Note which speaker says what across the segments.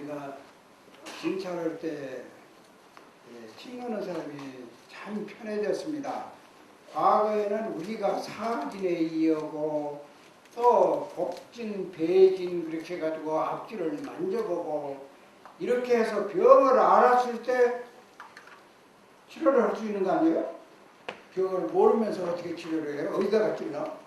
Speaker 1: 우리가 진찰할 때 칭하는 사람이 참 편해졌습니다. 과거에는 우리가 사진에 이어고 또 복진, 배진 그렇게 해가지고 앞뒤를 만져보고 이렇게 해서 병을 알았을 때 치료를 할 수 있는 거 아니에요? 병을 모르면서 어떻게 치료를 해요? 어디다가 찔러?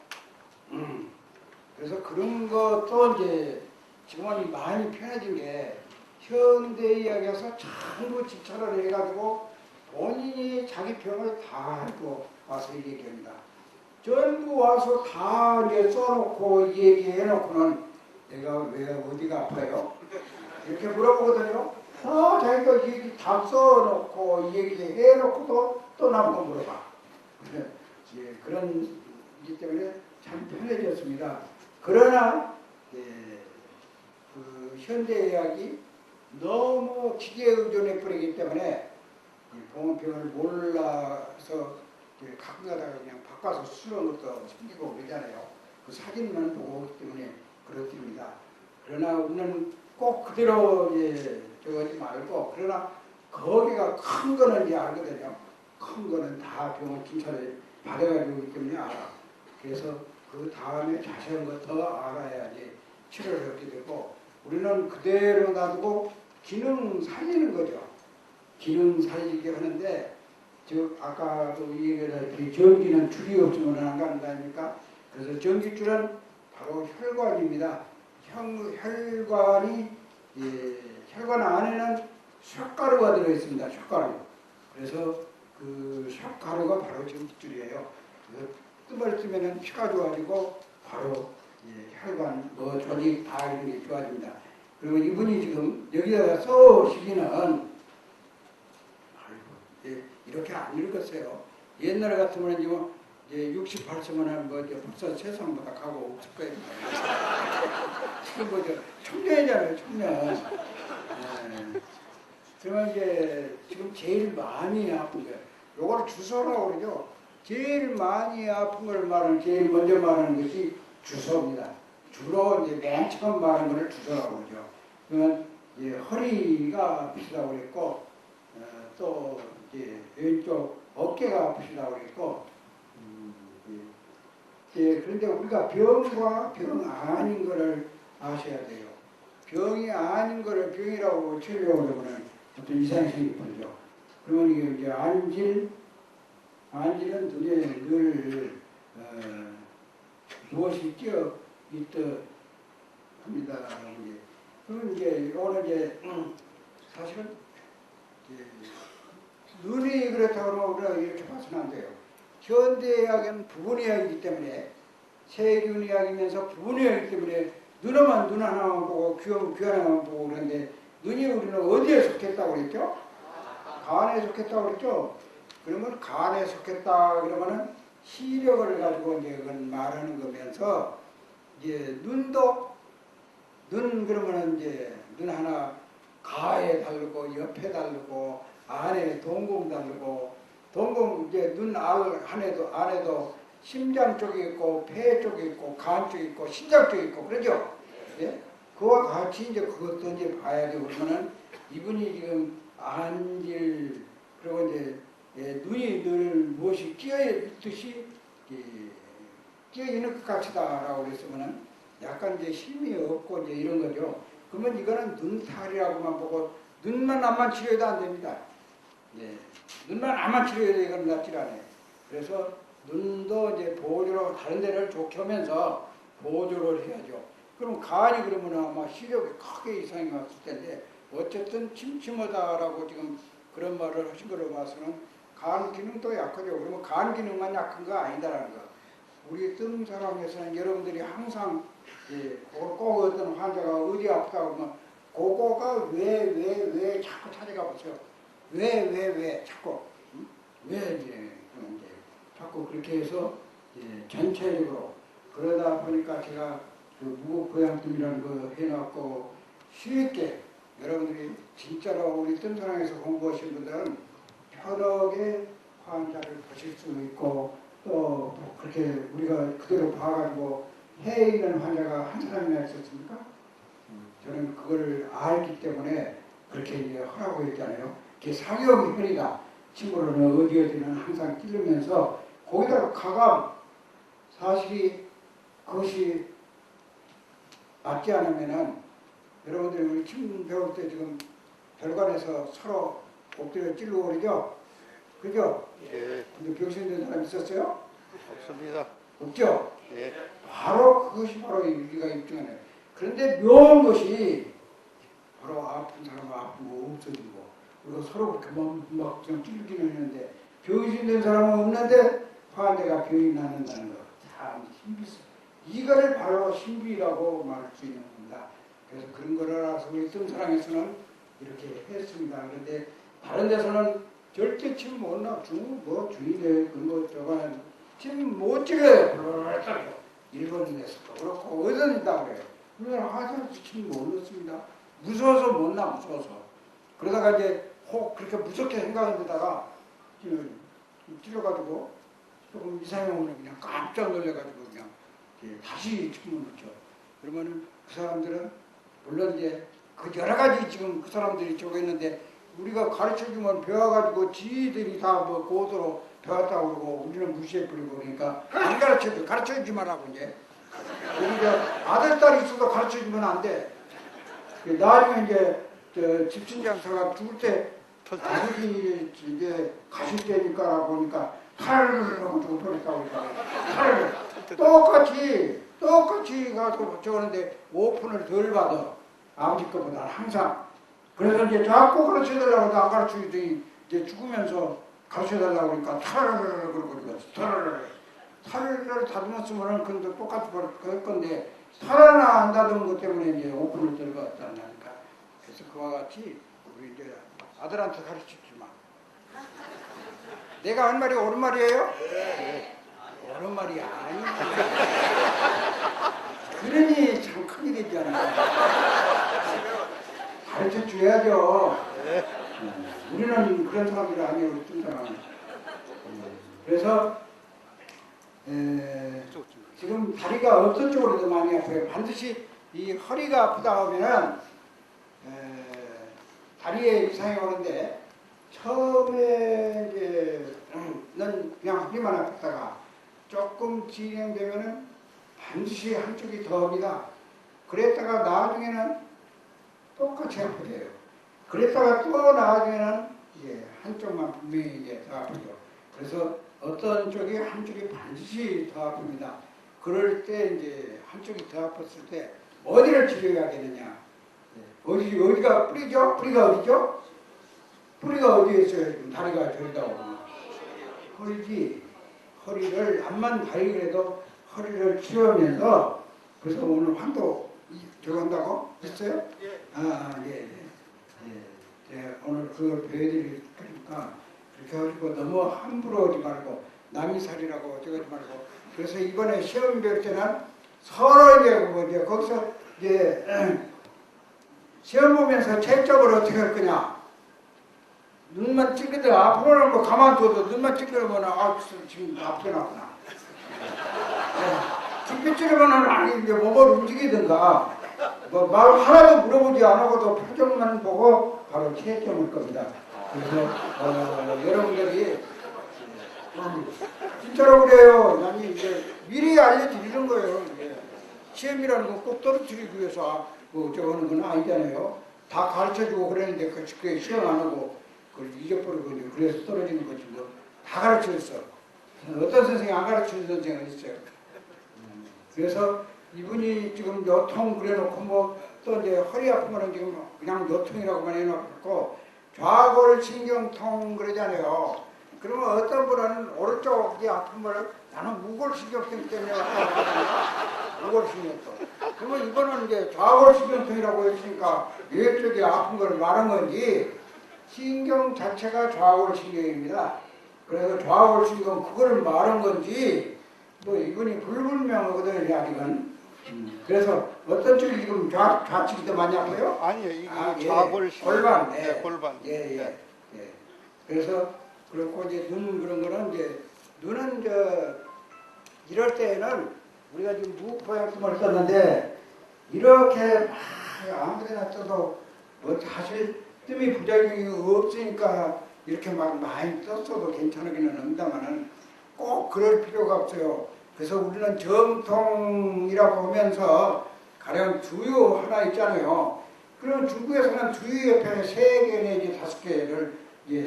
Speaker 1: 그래서 그런 것도 이제 지금은 많이 편해진 게 현대의학에서 전부 진찰을 해가지고 본인이 자기 병을 다 알고 와서 얘기합니다. 전부 와서 다 이제 써놓고 얘기해놓고는 내가 왜 어디가 아파요? 이렇게 물어보거든요. 자기가 얘기 다 써놓고 얘기해놓고도 또 나보고 물어봐. 그런 일 때문에 참 편해졌습니다. 그러나 그 현대의학이 너무 기계에 의존해 버리기 때문에 병을 몰라서 가끔 가다가 그냥 바꿔서 수술하는 것도 생기고 그러잖아요. 그 사진만 보고 오기 때문에 그렇습니다. 그러나 우리는 꼭 그대로 저거지 말고, 그러나 거기가 큰 거는 이제 알거든요. 큰 거는 다 병원 진찰을 받아가지고 오기 때문에 알아. 그래서 그 다음에 자세한 거 더 알아야지 치료를 하게 되고, 우리는 그대로 놔두고 기능 살리는 거죠. 기능 살리게 하는데, 즉 아까도 얘기했다시피 전기는 줄이 없으면 안 간다 아닙니까? 그래서 전기줄은 바로 혈관입니다. 혈관이 혈관 안에는 쇳가루가 들어있습니다. 쇳가루. 그래서 그 쇳가루가 바로 전기줄이에요. 뜸을 뜨면은 피가 좋아지고 바로 혈관, 조직 다 이런 게 좋아집니다. 그리고 이분이 지금 여기다가 써시기는 이렇게 안 읽었어요. 옛날 같으면 이제 68세면 벌써 세상보다 가고 없을 거예요. 지금 청년이잖아요, 청년. 그러면 이제 지금 제일 많이 아픈 거예요. 요걸 주소라고 그러죠. 제일 많이 아픈 걸 제일 먼저 말하는 것이 주소입니다. 주로 이제 맨 처음 말하는 걸 주소라고 그러죠. 그러면 허리가 아프시다고 그랬고, 또 왼쪽 어깨가 아프시다고 그랬고, 그런데 우리가 병과 병 아닌 거를 아셔야 돼요. 병이 아닌 거를 병이라고 치려고 그러면 어떤 이상이 생기죠. 그러면 이게 이제 안질은 눈에 늘 무엇이 끼어 있듯 합니다. 그러면 이거는 사실은 눈이 그렇다고 하면 우리가 이렇게 봐서는 안 돼요. 현대의학은 부분의학이기 때문에, 세균의학이면서 부분의학이기 때문에 눈 하나만 보고 귀 하나만 보고 그러는데, 눈이 우리는 어디에 속했다고 그랬죠? 간에 속했다고 그랬죠? 그러면 간에 속했다 그러면은 시력을 가지고 그건 말하는 거면서, 눈도 그러면은 눈 하나 가에 다르고 옆에 다르고 안에 동공 다르고, 동공 눈 안에도 심장 쪽이 있고 폐 쪽이 있고 간 쪽이 있고 신장 쪽이 있고 그러죠. 그와 같이 그것도 봐야 되고, 그러면은 이분이 지금 안질, 그리고 눈이 늘 무엇이 끼어 있듯이 끼어 있는 것 같다라고 그랬으면은 약간 힘이 없고 이런 거죠. 그러면 이거는 눈탈이라고만 보고 눈만 안만 치료해도 안 됩니다. 눈만 안만 치료해도 이건 낫질 않아요. 그래서 눈도 보조로 다른 데를 좋게 하면서 보조를 해야죠. 그럼 간이 그러면 아마 시력이 크게 이상이 왔을 텐데, 어쨌든 침침하다라고 지금 그런 말을 하신 걸로 봐서는 간 기능도 약하죠. 그러면 간 기능만 약한 거 아니다라는 거. 우리 뜬 사람에서는 여러분들이 항상 꼭 어떤 환자가 어디 아프다고 하면 그거가 왜 자꾸 찾아가 보세요. 왜 자꾸 자꾸 그렇게 해서 전체적으로 그러다 보니까 제가 그 무고보양뜸이라는 거 해놨고, 쉽게 여러분들이 진짜로 우리 뜬사랑에서 공부하신 분들은 편하게 환자를 보실 수 있고, 또 그렇게 우리가 그대로 봐가지고 해 있는 환자가 한 사람이나 있었습니까? 저는 그걸 알기 때문에 그렇게 이제 하라고 했잖아요. 그게 상형 혈이다. 친구로는 어디는 항상 찌르면서 거기다가 가감 사실이 그것이 맞지 않으면은 여러분들이 우리 침 배울 때 지금 별관에서 서로 엎드려 찔러 버리죠? 그죠?
Speaker 2: 예.
Speaker 1: 근데 병신된 사람 있었어요?
Speaker 2: 없습니다.
Speaker 1: 없죠?
Speaker 2: 예.
Speaker 1: 바로 그것이 바로 우리가 입증하는. 그런데 묘한 것이 바로 아픈 사람은 아프고 없어지고 그리고 서로 그렇게 막 그냥 찔기는 했는데 병신된 사람은 없는데 화내가 병이 낫는다는 거. 참 신비스. 이거를 바로 신비라고 말할 수 있는 겁니다. 그래서 그런 거를 알아서 우리 뜸사랑에서는 이렇게 했습니다. 그런데 다른 데서는 절대 침 못 나. 뭐 주의래 그런 거 저거는 침 못 찔러요. 일본에서도 그렇고 어디든 있다 그래요. 그러면 화장실 침못 넣습니다. 무서워서 못 나. 무서워서. 그러다가 이제 혹 그렇게 무섭게 생각한 데다가 찔러가지고 조금 이상해 오면 그냥 깜짝 놀래가지고 그냥 다시 침을 넣죠. 그러면은 그 사람들은 물론 이제 그 여러 가지 지금 그 사람들이 저거 있는데 우리가 가르쳐주면 배워가지고 지들이 다 뭐 고도로 배웠다고 그러고 우리는 무시해버리고 그러니까 안 가르쳐줘. 가르쳐주지 말라고 이제. 우리가 아들, 딸이 있어도 가르쳐주면 안 돼. 나중에 이제 저 집신장사가 죽을 때 아버지 이제 가실 때니까 보니까 칼을 하고 죽어버렸다고 칼을 똑같이 가서 저러는데 오픈을 덜 받아. 아버지 것보다 항상. 그래서 이제 자꾸 가르쳐달라고 안 가르쳐주더니 이제 죽으면서 가르쳐달라고 그러니까 탈을 그러고 탈을 다듬었으면 그것도 똑같이 그럴 건데 탈 하나 안 다듬은 것 때문에 이제 오픈을 덜 받았다니까. 그래서 그와 같이 우리 이제 아들한테 가르치지 마. 내가 한 말이 옳은 말이에요? 네. 옳은 말이 아니지. 그러니 참 큰일이지 않아요. 가르쳐 줘야죠. 우리는 그런 사람들이 아니에요. 우리 뜬 사람은. 그래서 지금 다리가 어떤 쪽으로 더 많이 아파요? 반드시 이 허리가 아프다 하면은 다리에 이상이 오는데 처음에는 그냥 허리만 아팠다가 조금 진행되면은 반드시 한쪽이 더 옵니다. 그랬다가 나중에는 똑같이 아프대요. 그랬다가 또 나중에는 이제 한쪽만 분명히 이제 더 아프죠. 그래서 어떤 쪽이 한쪽이 반드시 더 아픕니다. 그럴 때 이제 한쪽이 더 아팠을 때 어디를 치료해야 되느냐? 어디가 뿌리죠? 뿌리가 어디죠? 뿌리가 어디에 있어요? 다리가 저리다 오고 허리지. 허리를 암만 다리라도 허리를 치료하면서 그래서 오늘 환도 저거 한다고 했어요? 예. 오늘 그걸 배워드릴 거니까 그렇게 하시고 너무 함부로 하지 말고 남이 살이라고 저거지 말고 그래서 이번에 시험 배울 때는 서로 이제 거기서 이제 시험 보면서 채점을 어떻게 할 거냐. 눈만 찌그려 앞으로는 뭐 가만둬도 눈만 찌그러면 지금 아프구나. 깊이 찌르면은 아니 이제 몸을 움직이든가 뭐 말 하나도 물어보지 않고도 표정만 보고 바로 채점을 겁니다. 그래서 여러분들이 진짜로 그래요. 아니 이제 미리 알려드리는 거예요. 시험이라는 건 꼭 떨어뜨리기 위해서 뭐 저거는 건 아니잖아요. 다 가르쳐주고 그러는데 그게 시험 안 하고 그걸 잊어버리고 그래서 떨어지는 거지 뭐. 다 가르쳐줬어. 어떤 선생님이 안 가르쳐준 선생은 있어요. 그래서 이분이 지금 요통 그래놓고 뭐 또 이제 허리 아픈 거는 지금 그냥 요통이라고만 해놓고 좌골 신경통 그러잖아요. 그러면 어떤 분은 오른쪽이 아픈 거를 나는 무골신경통 때문에 왔다 무골신경통. 그러면 이거는 이제 좌골신경통이라고 했으니까 이쪽이 아픈 걸 말한 건지 신경 자체가 좌골신경입니다. 그래서 좌골신경 그거를 말한 건지 뭐 이분이 불분명하거든요 아직은. 그래서 어떤 쪽이 지금 좌측이 더 많이 아파요?
Speaker 2: 아니요, 이게
Speaker 1: 예.
Speaker 2: 좌골신.
Speaker 1: 골반.
Speaker 2: 네, 골반.
Speaker 1: 예. 그래서 그렇고 이제 눈 그런 거는 이제 눈은 이럴 때에는 우리가 지금 무포약품을 썼는데 이렇게 아무데나 떠도 뭐 사실 뜸이 부작용이 없으니까 이렇게 막 많이 떴어도 괜찮으기는 합니다만은 꼭 그럴 필요가 없어요. 그래서 우리는 정통이라고 하면서 가령 두유 하나 있잖아요. 그럼 중국에서는 두유 옆에 3개 내지 5개를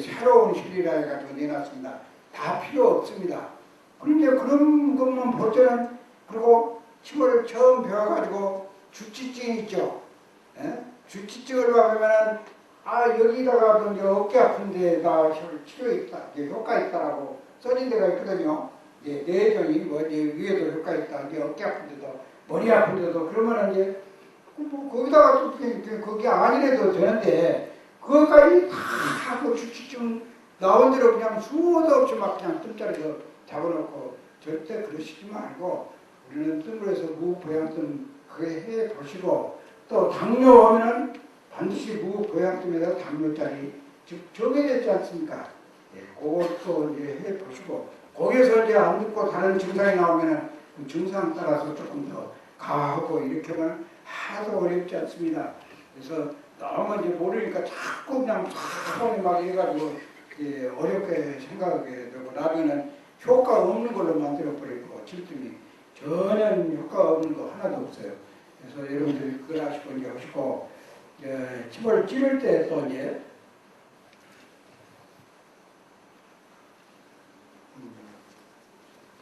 Speaker 1: 새로운 실이라 해가지고 내놨습니다. 다 필요 없습니다. 그런데 그런 것만 볼 때는, 그리고 침을 처음 배워가지고 주치증 있죠. 예? 주치증을 받으면은 여기다가 어깨 아픈 데가 치료 있다, 효과 있다라고 써진 데가 있거든요. 뇌전이 위에도 효과 있다, 어깨 아픈 데도, 머리 아픈 데도. 그러면은 거기다가 또 거기 아니래도 되는데, 그것까지 다 그 주치증 나온 대로 그냥 수도 없이 막 그냥 뜸자리에서 잡아놓고, 절대 그러시지 말고 우리는 뜸으로 해서 무보양뜸 그게 해 보시고, 또 당뇨 하면은 반드시 무보양뜸에다 당뇨짜리 즉 정해졌지 않습니까? 그것도 해 보시고, 거기에서 안 듣고 다른 증상이 나오면은 그 증상 따라서 조금 더 가하고 이렇게 하면 하나도 어렵지 않습니다. 그래서 너무 모르니까 자꾸 그냥 처음에 막 이래가지고 어렵게 생각하게 되고, 나중에는 효과 없는 걸로 만들어버리고, 질증이 전혀 효과 없는 거 하나도 없어요. 그래서 여러분들이 그걸 하시고 하시고, 침을 찌를 때 또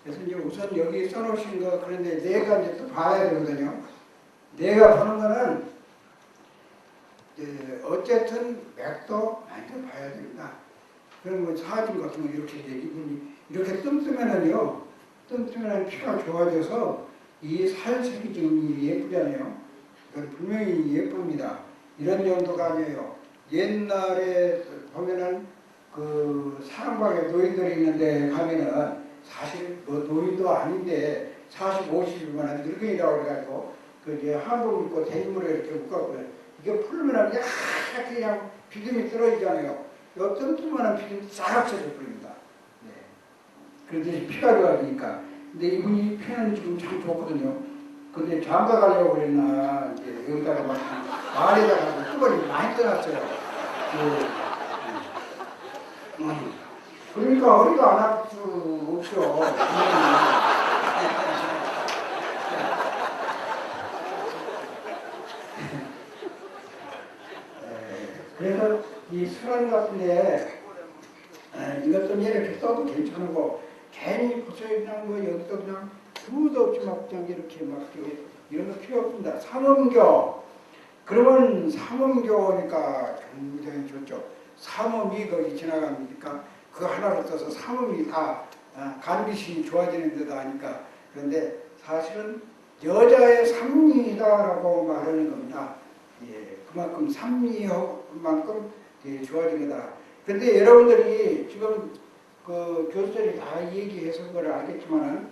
Speaker 1: 그래서 우선 여기 써놓으신 거, 그런데 내가 또 봐야 되거든요. 내가 보는 거는 어쨌든 맥도 많이 더 봐야 됩니다. 그럼 사진 같은 거 이렇게 이분이 이렇게 뜸뜨면은요, 뜸뜨면 피가 좋아져서 이 살색이 좀 예쁘잖아요. 그건 분명히 예쁩니다. 이런 정도가 아니에요. 옛날에 보면은 그 사랑방에 노인들이 있는데 가면은 사실 뭐 노인도 아닌데 40, 50이면 늙은이라고 그래가지고 한복 입고 대인물에 이렇게 묶었고요. 이게 풀면은 약간 그냥 비듬이 떨어지잖아요. 요 뜸뜨면은 비듬이 싹 없어져 버립니다. 그런데 피가 좋아지니까. 근데 이분이 피는 지금 참 좋거든요. 근데 장가 가려고 그랬나, 여기다가 막 말에다가 뚜껑이 많이 떠났어요. 그러니까 허리가 안 아플 수 없죠. 그래서 이 수란 같은데 이것도 이렇게 써도 괜찮고, 괜히 벌써 그냥 여기서 그냥 수도 없이 막 그냥 이렇게 막 이런 거 필요 없습니다. 삼음교. 그러면 삼음교니까 굉장히 좋죠. 삼음이 거기 지나가니까 그 하나를 써서 삼음이 다 간빛이 좋아지는 데다 하니까. 그런데 사실은 여자의 삼리다라고 말하는 겁니다. 그만큼 삼리만큼 좋아진 거다. 근데 여러분들이 지금 그 교수들이 다 얘기해서 그걸 알겠지만은,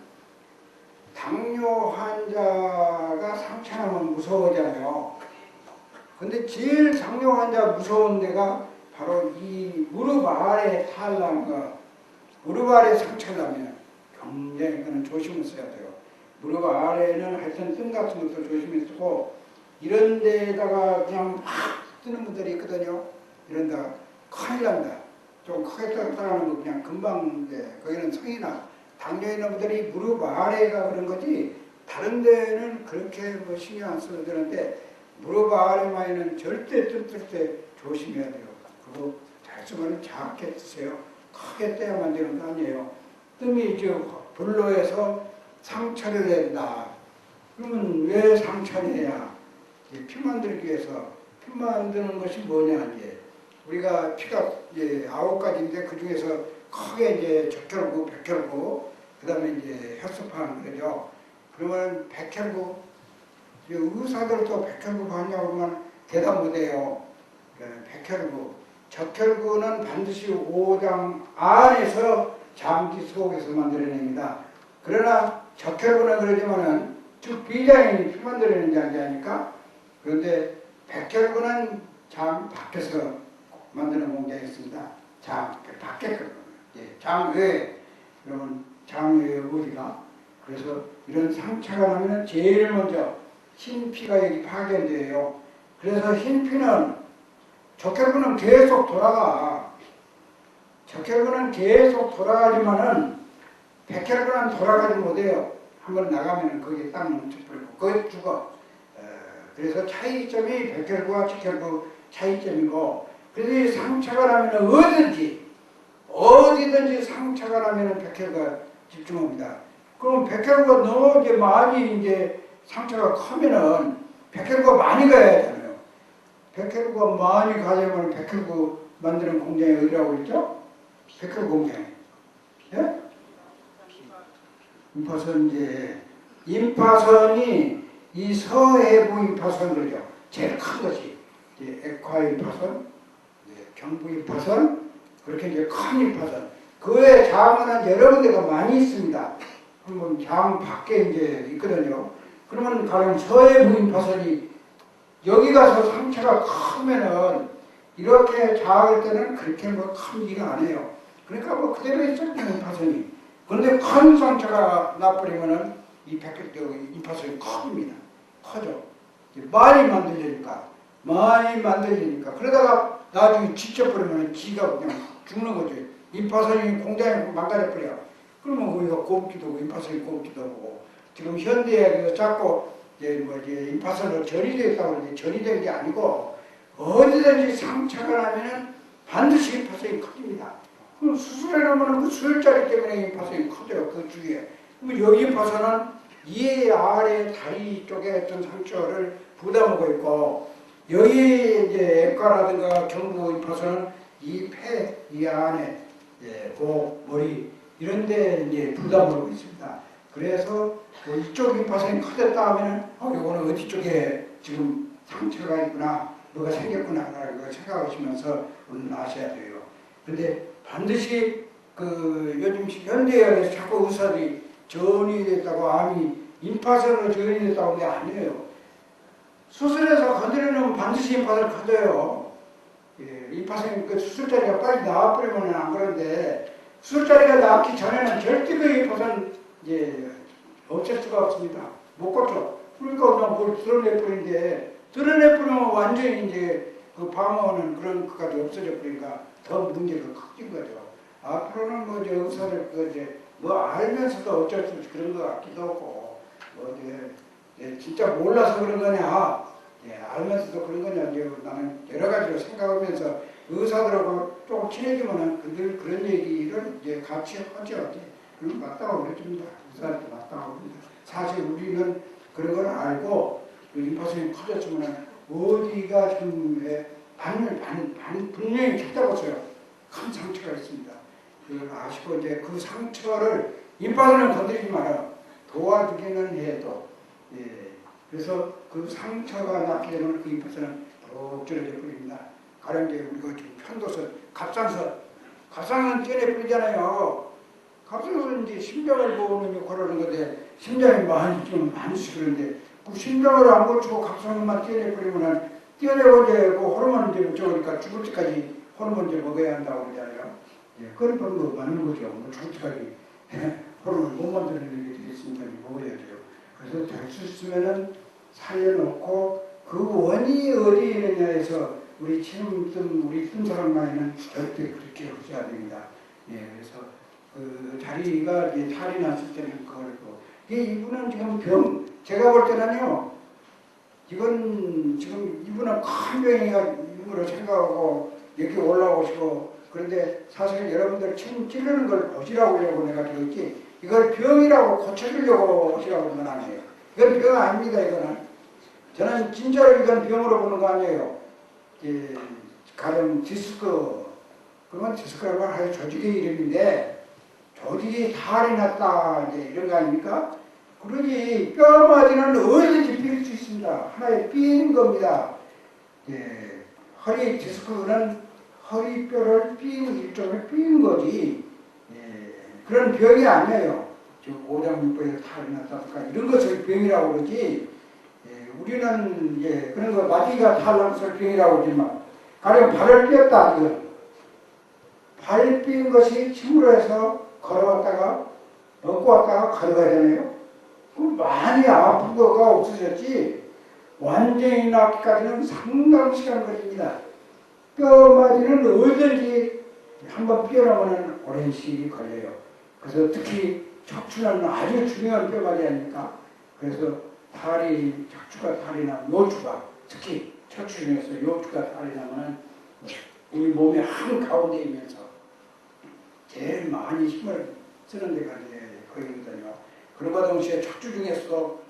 Speaker 1: 당뇨 환자가 상처나면 무서워하잖아요. 근데 제일 당뇨 환자 무서운 데가 바로 이 무릎 아래 탈난 거, 무릎 아래 상처 나면 굉장히 그는 조심을 써야 돼요. 무릎 아래는 하여튼 뜸 같은 것도 조심히 쓰고, 이런 데다가 그냥 막 뜨는 분들이 있거든요. 이런 데가 큰일 납니다. 좀 크게 떠나는 거 그냥 금방, 거기는 성이나 당뇨 있는 분들이 무릎 아래가 그런 거지, 다른 데는 그렇게 뭐 신경 안 써도 되는데, 무릎 아래만에는 절대 뜸뜰 때 조심해야 돼요. 그리고 잘 쓰면 작게 뜨세요. 크게 떼야만 되는 거 아니에요. 뜸이 불로해서 상처를 낸다. 그러면 왜 상처를 내야? 피 만들기 위해서. 피 만드는 것이 뭐냐, 우리가 피가 9가지인데 그 중에서 크게 적혈구, 백혈구, 그 다음에 혈소판 그러죠. 그러면 백혈구, 의사들도 백혈구 봤냐고 하면 대답 못해요. 백혈구, 적혈구는 반드시 오장 안에서 장기 속에서 만들어냅니다. 그러나 적혈구는 그러지만은 즉 비장이 피 만들어내는 장기 아닙니까? 그런데 백혈구는 장 밖에서 만드는 공장이 있습니다. 장 밖에 장 외에. 그러면 장 외에 어디가? 그래서 이런 상처가 나면 제일 먼저 신피가 여기 파견돼요. 그래서 흰피는 적혈구는 계속 돌아가. 적혈구는 계속 돌아가지만은 백혈구는 돌아가지 못해요. 한번 나가면 거기에 딱 멈춰버리고 거기 죽어. 그래서 차이점이 백혈구와 적혈구 차이점이고, 그래서 이 상처가 나면 어디든지 상처가 나면 백혈구가 집중합니다. 그럼 백혈구가 너무 이제 많이 이제 상처가 크면은 백혈구가 많이 가야 하잖아요. 백혈구가 많이 가려면 백혈구 만드는 공장이 어디라고 그랬죠? 백혈구 공장. 예? 임파선제. 임파선이 이 서해부 임파선 그러죠. 제일 큰 것이 액화 임파선, 경부 임파선, 그렇게 이제 큰 임파선. 그 외에 장은 여러 군데가 많이 있습니다. 한번 장 밖에 이제 있거든요. 그러면 가령 서해부 임파선이 여기 가서 상처가 크면은 이렇게 자을 때는 그렇게 뭐 큰 일이 아니에요. 그러니까 뭐 그대로 있었죠, 임파선이. 그런데 큰 상처가 나버리면은 이 임파선이 큽니다. 커져. 많이 만들리니까. 그러다가 나중에 지쳐버리면 지가 그냥 죽는 거죠. 임파선이 공장에 망가져버려. 그러면 우리가 곱기도 하고, 임파선이 곱기도 하고, 지금 현대에 자꾸 이제 임파선으로 전이 되었다고 하는데 전이 된 게 아니고, 어디든지 상처가 나면은 반드시 임파선이 커집니다. 그럼 수술해 놓으면 그 수술자리 때문에 임파선이 커져요, 그 주위에. 그럼 여기 임파선은 이 아래 다리 쪽에 어떤 상처를 부담하고 있고, 여기 이제 액과라든가 경부 임파선은 이 폐, 이 안에, 목, 머리, 이런 데 이제 부담하고 있습니다. 그래서 뭐 이쪽 임파선이 커졌다 하면은, 이거는 어디 쪽에 지금 상처가 있구나, 뭐가 생겼구나, 라고 생각하시면서 아셔야 돼요. 근데 반드시 요즘 현대의학에서 자꾸 의사들이 전이 됐다고, 암이 임파선으로 전이 됐다고 하는 게 아니에요. 수술해서 건드리면 반드시 임파선을 커져요. 임파선 그 수술자리가 빨리 나와버리면 안 그런데, 수술자리가 나기 전에는 절대 그 임파선 없앨 수가 없습니다. 못 고쳐. 그러니까 그냥 그걸 드러내버리는데, 드러내버리면 완전히 이제 그 방어는 그런 것까지 없어져 버리니까 더 문제가 커진 거죠. 앞으로는 뭐 이제 의사를 알면서도 어쩔 수 없이 그런 것 같기도 하고, 진짜 몰라서 그런 거냐, 알면서도 그런 거냐, 나는 여러 가지로 생각하면서 의사들하고 조금 친해지면은 그런 얘기를 이제 같이 하죠. 그건 맞다고 그래줍니다. 의사한테 맞다고 합니다. 사실 우리는 그런 걸 알고, 임파선이 커졌으면 어디가 지금 분명히 찾아보세요. 큰 상처가 있습니다. 그걸 아시고 이제 그 상처를 임파선을 건드리지 말아요. 도와주기는 해도. 그래서 그 상처가 났게 되면 그 임파선은 푹 줄어져 버립니다. 가령 이제 우리가 지금 편도선, 갑상선 떼내버리잖아요. 갑상선은 이제 심장을 보는 역할을 하는 건데, 심장이 좀 많이 그런데, 그 심장을 안 고치고 갑상선만 떼내버리면은, 떼내고 이제 그 호르몬 이제 저으니까 죽을 때까지 호르몬제 먹어야 한다고 그러잖아요. 그런 거 맞는 거죠. 뭐 죽을 때까지 호르몬 못 만드는 게 되겠으니까 먹어야 돼요. 그래서 될 수 있으면은 살려놓고 그 원인이 어디에 있느냐에서 우리 뜬 사람만에는 절대 그렇게 하셔야 됩니다. 그래서 그 다리가 이제 탈이 났을 때는 그걸고, 이분은 지금 제가 볼 때는요, 이건 지금 이분은 큰 병이로 생각하고 여기 올라오시고, 그런데 사실 여러분들 침 찌르는 걸 보시라고 하려고 내가 그랬지, 이걸 병이라고 고쳐주려고 오시라고 하는 건 아니에요. 이건 병 아닙니다. 이거는 저는 진짜로 이건 병으로 보는 거 아니에요. 가령 디스크, 그러면 디스크라고 하여 조직의 이름인데, 조직이 탈이 났다 이제 이런 거 아닙니까? 그러니 뼈마디는 어디든지 삘 수 있습니다. 하나의 삘인 겁니다. 허리 디스크는 허리뼈를 일종의 삘인 거지, 그런 병이 아니에요. 지금 오장육부에서 탈이 났다든가 이런 것을 병이라고 그러지, 우리는 그런 거 마디가 탈났을 병이라고 그러지만, 가령 발을 삐었다, 이거 발 삐은 것이 침으로 해서 걸어왔다가 먹고 왔다가 걸어가야 되네요. 그럼 많이 아픈 거가 없어졌지, 완전히 낫기까지는 상당한 시간 걸립니다. 뼈마디는 얼든지 한번 삐어나오면 오랜 시일이 걸려요. 그래서 특히 척추는 아주 중요한 뼈마디 아닙니까? 그래서 척추가 탈이 나면, 요추가, 특히 척추 중에서 요추가 탈이 나면 우리 몸의 한 가운데 있면서 제일 많이 힘을 쓰는 데가 거기거든요. 그러고 동시에 척추 중에서도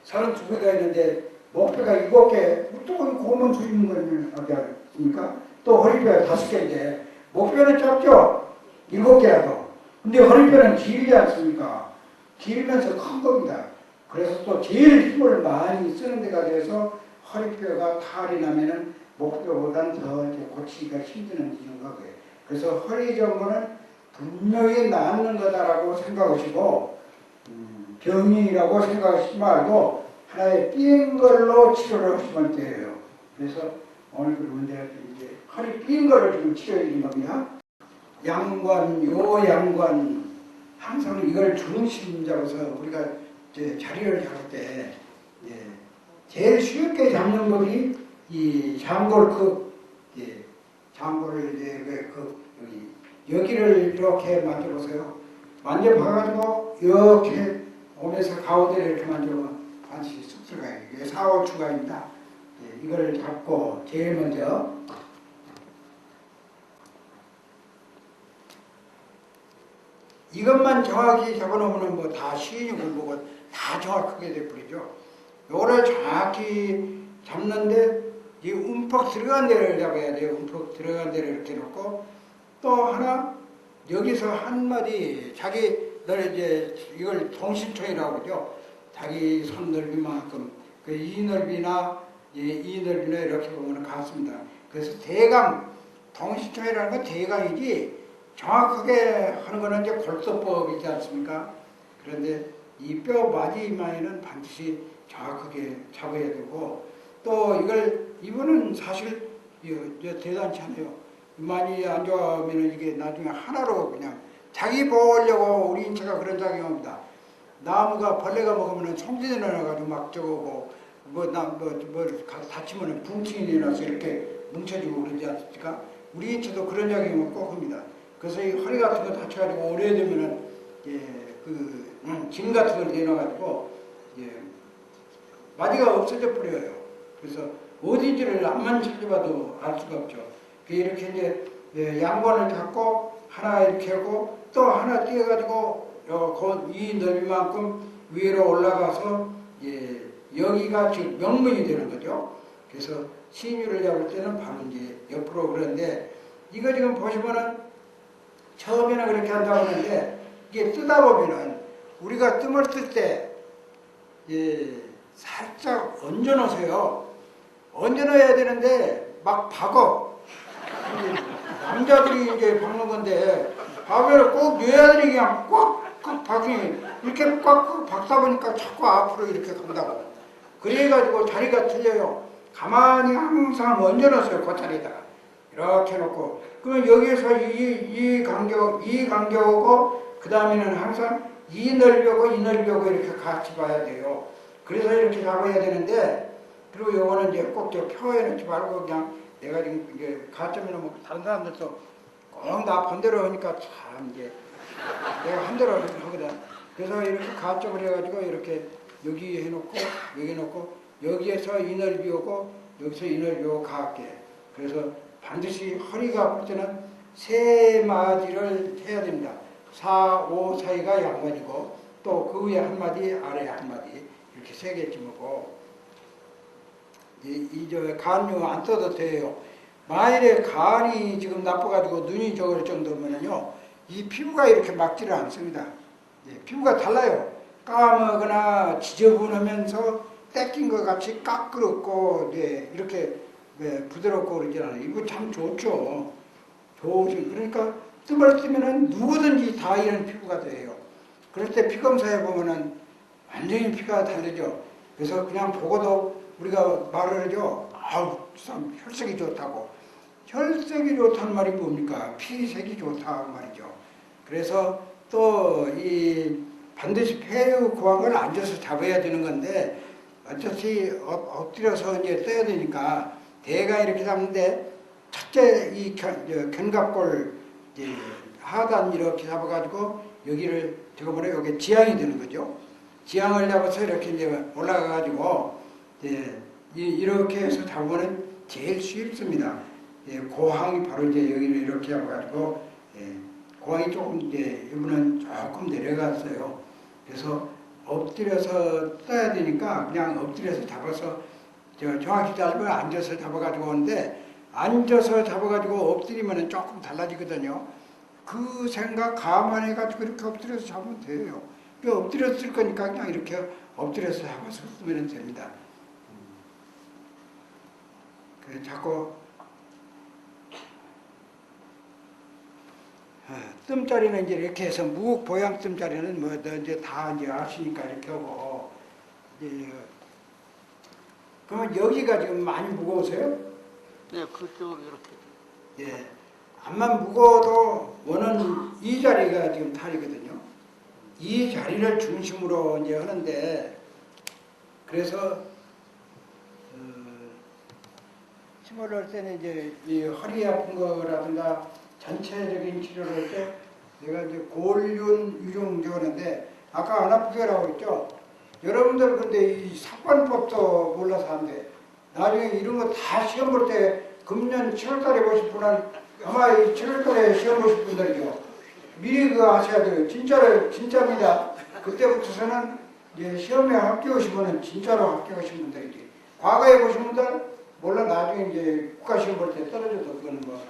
Speaker 1: 32개가 있는데 목뼈가 7개, 또 고문 수 있는 거는 어디 있습니까? 또 허리뼈가 5개인데 목뼈는 짧죠? 7개라도. 근데 허리뼈는 길지 않습니까? 길면서 큰 겁니다. 그래서 또 제일 힘을 많이 쓰는 데가 돼서 허리뼈가 탈이 나면은 목뼈보단 더 이제 고치기가 힘드는 이유가 그거예요. 그래서 허리 정도는 분명히 낫는 거다라고 생각하시고, 병이라고 생각하시지 말고 하나의 삔 걸로 치료를 하시면 돼요. 그래서 오늘 그 문제가 이제 허리 삔 거를 지금 치료해 주는 겁니다. 양관, 항상 이걸 중심 잡아서 우리가 이제 자리를 잡을 때, 제일 쉽게 잡는 법이 이 장골 장골을 이제 여기를 이렇게 만져보세요. 만져봐가지고 이렇게 오면서 가운데를 이렇게 만져보면 반드시 쑥 들어가요. 이게 4, 5추가입니다. 이걸 잡고 제일 먼저 이것만 정확히 잡아놓으면 뭐 다 시인이 굴보고 다 정확하게 돼버리죠. 요거를 정확히 잡는데 이 움푹 들어간 데를 잡아야 돼요. 움푹 들어간 데를 이렇게 놓고 또 하나 여기서 한마디 자기들 이제 이걸 동신총이라고 그러죠. 자기 손 넓이만큼 그 이 넓이나 이 넓이나 이렇게 보면 같습니다. 그래서 대강 동신총이라는 건 대강이지 정확하게 하는 거는 이제 골소법이지 않습니까? 그런데 이 뼈 마디만에는 반드시 정확하게 잡아야 되고 또 이거는 사실 대단치 않아요. 많이 안 좋아하면 이게 나중에 하나로 그냥 자기 보려고 우리 인체가 그런 작용합니다. 나무가 벌레가 먹으면 송진이 나가지고 막 저거고 다치면 붕충이 나서 이렇게 뭉쳐지고 그러지 않습니까? 우리 인체도 그런 작용을 꼭 합니다. 그래서 이 허리 같은 거 다쳐가지고 오래되면은 짐 같은 걸 내놔가지고 마디가 없어져 버려요. 그래서 어딘지를 앞만 찾아봐도 알 수가 없죠. 이렇게 이제 양관을 잡고 하나 이렇게 하고 또 하나 띄어가지고 이 넓이만큼 위로 올라가서 여기가 지금 명문이 되는 거죠. 그래서 신유를 잡을 때는 바로 이제 옆으로 그러는데 이거 지금 보시면은 처음에는 그렇게 한다고 하는데 이게 뜨다 보면은 우리가 뜸을 뜰 때 살짝 얹어놓으세요. 얹어놔야 되는데 막 박어. 남자들이 이제 박는 건데 박으면 꼭 여자들이 그냥 꽉 박으니 이렇게 꽉 박다 보니까 자꾸 앞으로 이렇게 간다고. 그래가지고 자리가 틀려요. 가만히 항상 얹어놓으세요. 그 자리에다가 이렇게 해놓고 그러면 여기에서 이 간격하고 그 다음에는 항상 이 넓이하고 이 넓이하고 이렇게 같이 봐야 돼요. 그래서 이렇게 잡아야 되는데 그리고 요거는 이제 꼭 표에 넣지 말고 그냥 내가 지금 이제 가점에 놓으면 다른 사람들도 꼭 나 반대로 하니까 참 이제 내가 한 대로 하거든. 그래서 이렇게 가점을 해가지고 이렇게 여기 해놓고 여기 놓고 여기에서 이 넓이 오고 여기서 이 넓이 오고 같게. 그래서 반드시 허리가 아플 때는 3마디를 해야 됩니다. 4, 5 사이가 양마디고 또 그 위에 한 마디 아래에 한 마디 이렇게 3개 찜하고 저 간유 안 떠도 돼요. 만일에 간이 지금 나빠가지고 눈이 저걸 정도면은요 이 피부가 이렇게 막지를 않습니다. 피부가 달라요. 까먹거나 지저분하면서 떼낀 것 같이 까끄럽고 이렇게 부드럽고 그러지 않아요. 이거 참 좋죠. 그러니까 뜸을 뜨면은 누구든지 다 이런 피부가 돼요. 그럴 때 피 검사해 보면은 완전히 피가 다르죠. 그래서 그냥 보고도 우리가 말을 하죠. 아우, 참 혈색이 좋다고. 혈색이 좋다는 말이 뭡니까? 피색이 좋다는 말이죠. 그래서 또 반드시 폐의 고항을 앉아서 잡아야 되는 건데 어차피 엎드려서 이제 떠야 되니까 대가 이렇게 잡는데 첫째 이 견갑골 하단 이렇게 잡아가지고 여기를 저거 뭐래 여기 지향이 되는 거죠. 지향을 잡아서 이렇게 이제 올라가가지고 이렇게 해서 잡으면 제일 쉽습니다. 고항이 바로 이제 여기를 이렇게 잡아가지고 고항이 조금 이제 이분은 조금 내려갔어요. 그래서 엎드려서 떠야 되니까 그냥 엎드려서 잡아서 정확히 잡으면 앉아서 잡아가지고 오는데 앉아서 잡아가지고 엎드리면 조금 달라지거든요. 그 생각 감안해가지고 이렇게 엎드려서 잡으면 돼요. 엎드려서 쓸 거니까 그냥 이렇게 엎드려서 잡아서 쓰면 됩니다. 자꾸 뜸자리는 이제 이렇게 해서 무보양 뜸자리는 뭐 이제 다 이제 아시니까 이렇게 하고 그러면 여기가 지금 많이 무거우세요?
Speaker 2: 네, 그쪽으로 이렇게.
Speaker 1: 예, 암만 무거워도 원은 이 자리가 지금 탈이거든요. 이 자리를 중심으로 이제 하는데 그래서 침을 할 때는 이제 이 허리 아픈 거라든가 전체적인 치료를 할 때 내가 이제 골륜 유종제 하는데 아까 안 아프게라고 했죠. 여러분들 근데 이 사관법도 몰라서 안 돼. 나중에 이런 거 다 시험 볼 때 금년 7월달에 보실 분은 아마 이 7월달에 시험 보실 분들이죠. 미리 그거 아셔야 돼요. 진짜입니다. 그때부터서는 이제 시험에 합격하시면은 진짜로 합격하신 분들이지. 과거에 보신 분들 몰라 나중에 이제 국가시험 볼 때 떨어져도 그거는 뭐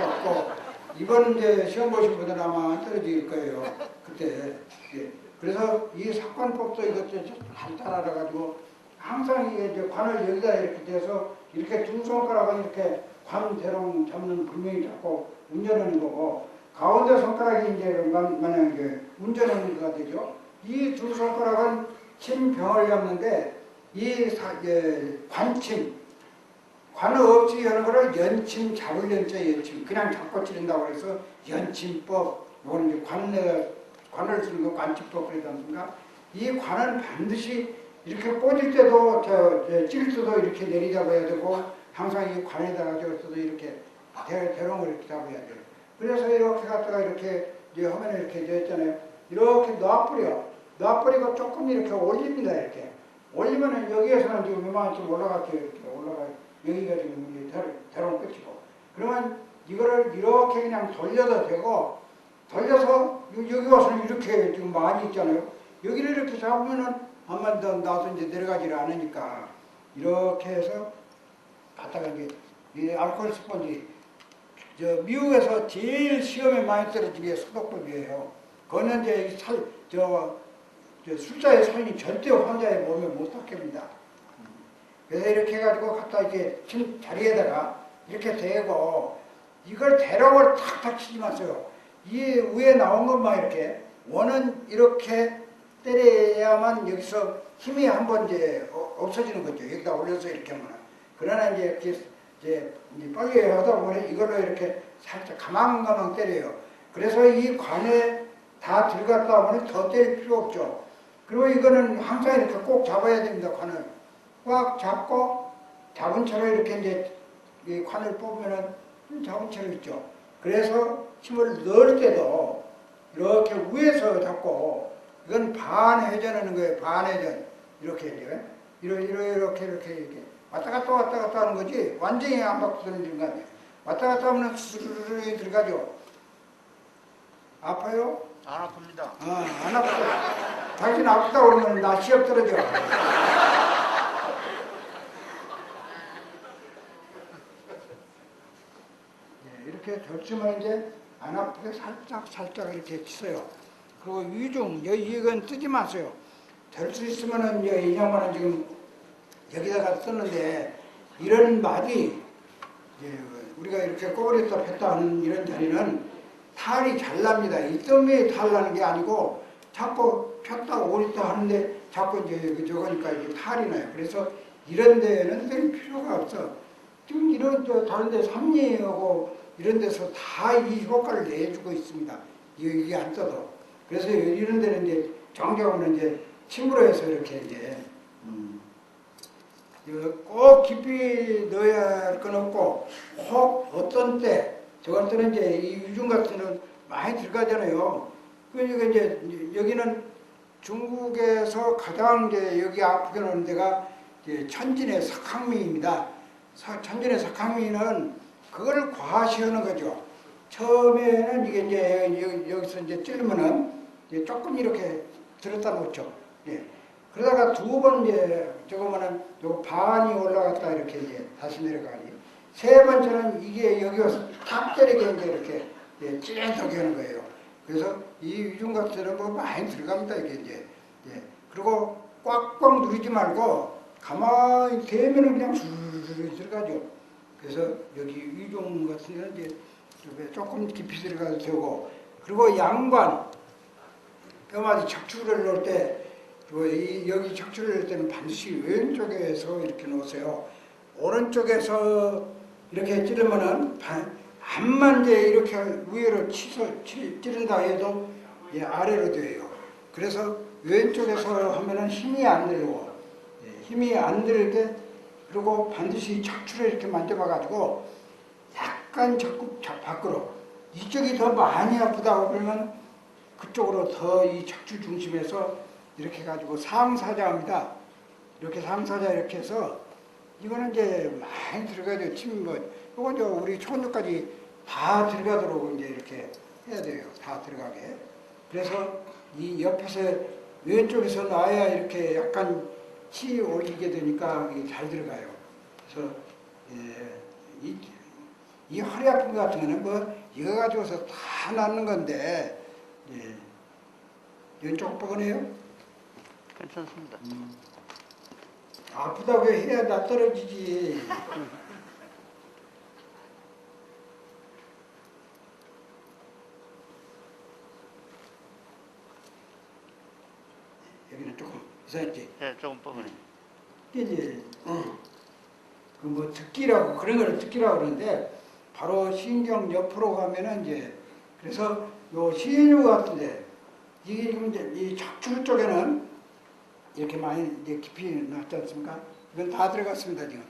Speaker 1: 없고 이번 이제 시험 보신 분들은 아마 떨어질 거예요. 그때. 예. 그래서 이 사관법도 이것도 잘 따라가지고 항상 이게 이제 관을 여기다 이렇게 대서 이렇게 두 손가락은 이렇게 관 대롱 잡는 분명히 잡고 운전하는 거고 가운데 손가락이 이제 만약 이게 운전하는 거가 되죠. 이 두 손가락은 침병을 잡는데 관침 관을 없이 하는 거를 연침 잡을 연자 연침 그냥 잡고 찌른다고 해서 연침법 이거는 이제 관을 쓰는 거 관침법 그러지 않습니까? 이 관은 반드시 이렇게 꽂을 때도 찔 때도 이렇게 내리잡아야 되고 항상 이 관에다가 저어도 이렇게 대롱을 이렇게 잡아야 돼요. 그래서 이렇게 갖다가 이렇게 이제 화면에 이렇게 되어 있잖아요. 이렇게 놔버리고 조금 이렇게 올립니다. 이렇게 올리면은 여기에서는 지금 이만큼 올라갈게요. 이렇게 올라가요. 여기가 지금 대롱 끝이고. 그러면 이거를 이렇게 그냥 돌려도 되고, 돌려서 여기 와서는 이렇게 지금 많이 있잖아요. 여기를 이렇게 잡으면은 한번 더 나도 이제 내려가지를 않으니까 이렇게 해서 갖다가 이제 이 알코올 스펀지 미국에서 제일 시험에 많이 떨어지는 게 소독법이에요. 그거는 이제 숫자의 사인이 절대 환자의 몸에 못 닿습니다. 그래서 이렇게 해가지고 갖다 이렇게 자리에다가 이렇게 대고 이걸 대롱을 탁탁 치지 마세요. 이 위에 나온 것만 이렇게 원은 이렇게 때려야만 여기서 힘이 한번 이제 없어지는 거죠. 여기다 올려서 이렇게 하면. 그러나 이제 빨리 하다 보면 이걸로 이렇게 살짝 가망가망 때려요. 그래서 이 관에 다 들어갔다 보면 더 때릴 필요 없죠. 그리고 이거는 항상 이렇게 꼭 잡아야 됩니다. 관을 꽉 잡고 잡은 채로 이렇게 이제 이 관을 뽑으면은 잡은 채로 있죠. 그래서 힘을 넣을 때도 이렇게 위에서 잡고 이건 반회전하는 거예요. 반회전 이렇게 이렇게 왔다 갔다 하는 거지 완전히 안 바꾸는 거 아니에요. 왔다 갔다 하면 스르르르 들어가죠. 아파요?
Speaker 2: 안 아픕니다.
Speaker 1: 안 아프다. 당신 아프다 그러면 나 시험 떨어져. 이렇게 덜치면 이제 안 아프게 살짝 이렇게 치세요. 그리고 위중, 이건 뜨지 마세요. 될 수 있으면은 이제 이 양반은 지금 여기다가 썼는데 이런 말이 우리가 이렇게 꼬부렸다 폈다 하는 이런 자리는 탈이 잘 납니다. 이 뜸이 탈 나는 게 아니고 자꾸 폈다 오렸다 하는데 자꾸 이제 저거니까 이게 탈이 나요. 그래서 이런 데는 될 필요가 없어. 지금 이런 다른 데 삼리하고 이런 데서 다 이 효과를 내주고 있습니다. 이게 안 떠도. 그래서 이런 데는 이제 정적으로 이제 침으로 해서 이렇게 이제 이거 꼭 깊이 넣어야 할 건 없고 혹 어떤 때 저럴 때는 이제 이 유중 같은 는 많이 들어가잖아요. 그러니까 이제 여기는 중국에서 가장 이제 여기 아프게 오는 데가 이제 천진의 석항미입니다. 천진의 석항미는 그거를 과시하는 거죠. 처음에는 이게 이제 여기서 이제 찌르면은 이제 조금 이렇게 들었다 놓죠. 예. 그러다가 두 번 이제 저거면은 요 반이 올라갔다 이렇게 이제 다시 내려가니 세 번째는 이게 여기 와서 탁 때리게 이제 이렇게 예, 찌릿하게 하는 거예요. 그래서 이 위중 같은 데는 뭐 많이 들어갑니다 이게 이제 예. 그리고 꽉꽉 누르지 말고 가만히 대면은 그냥 줄줄 들어가죠. 그래서 여기 위중 같은 데는 이제 조금 깊이 들어가도 되고 그리고 양관 뼈마디 척추를 넣을 때 여기 척추를 넣을 때는 반드시 왼쪽에서 이렇게 놓으세요. 오른쪽에서 이렇게 찌르면은 암만 이제 이렇게 위로 찌른다 해도 예, 아래로 돼요. 그래서 왼쪽에서 하면은 힘이 안 들고 예, 힘이 안 들게 그리고 반드시 척추를 이렇게 만져봐 가지고 약간 적극 밖으로 이쪽이 더 많이 아프다고 그러면 그쪽으로 더 이 척추 중심에서 이렇게 해가지고 상사자입니다. 이렇게 상사자 이렇게 해서 이거는 이제 많이 들어가죠. 침 뭐 이건 저 우리 초근육까지 다 들어가도록 이제 이렇게 해야 돼요. 다 들어가게. 그래서 이 옆에서 왼쪽에서 놔야 이렇게 약간 치 올리게 되니까 이게 잘 들어가요. 그래서 예, 이 허리 아픈 것 같은 거는 뭐 이거 가지고서 다 낫는 건데 예, 왼쪽 뻐근해요?
Speaker 2: 괜찮습니다.
Speaker 1: 아프다고 해야 나 떨어지지. 여기는 조금 이상했지?
Speaker 2: 네, 조금 뻐근해.
Speaker 1: 이제 그 뭐 듣기라고 그런 거를 듣기라고 그러는데 바로 신경 옆으로 가면은 이제 그래서 요 신유 같은데 이게 지금 이제 이 척추 쪽에는 이렇게 많이 이제 깊이 놨지 않습니까? 이건 다 들어갔습니다 지금.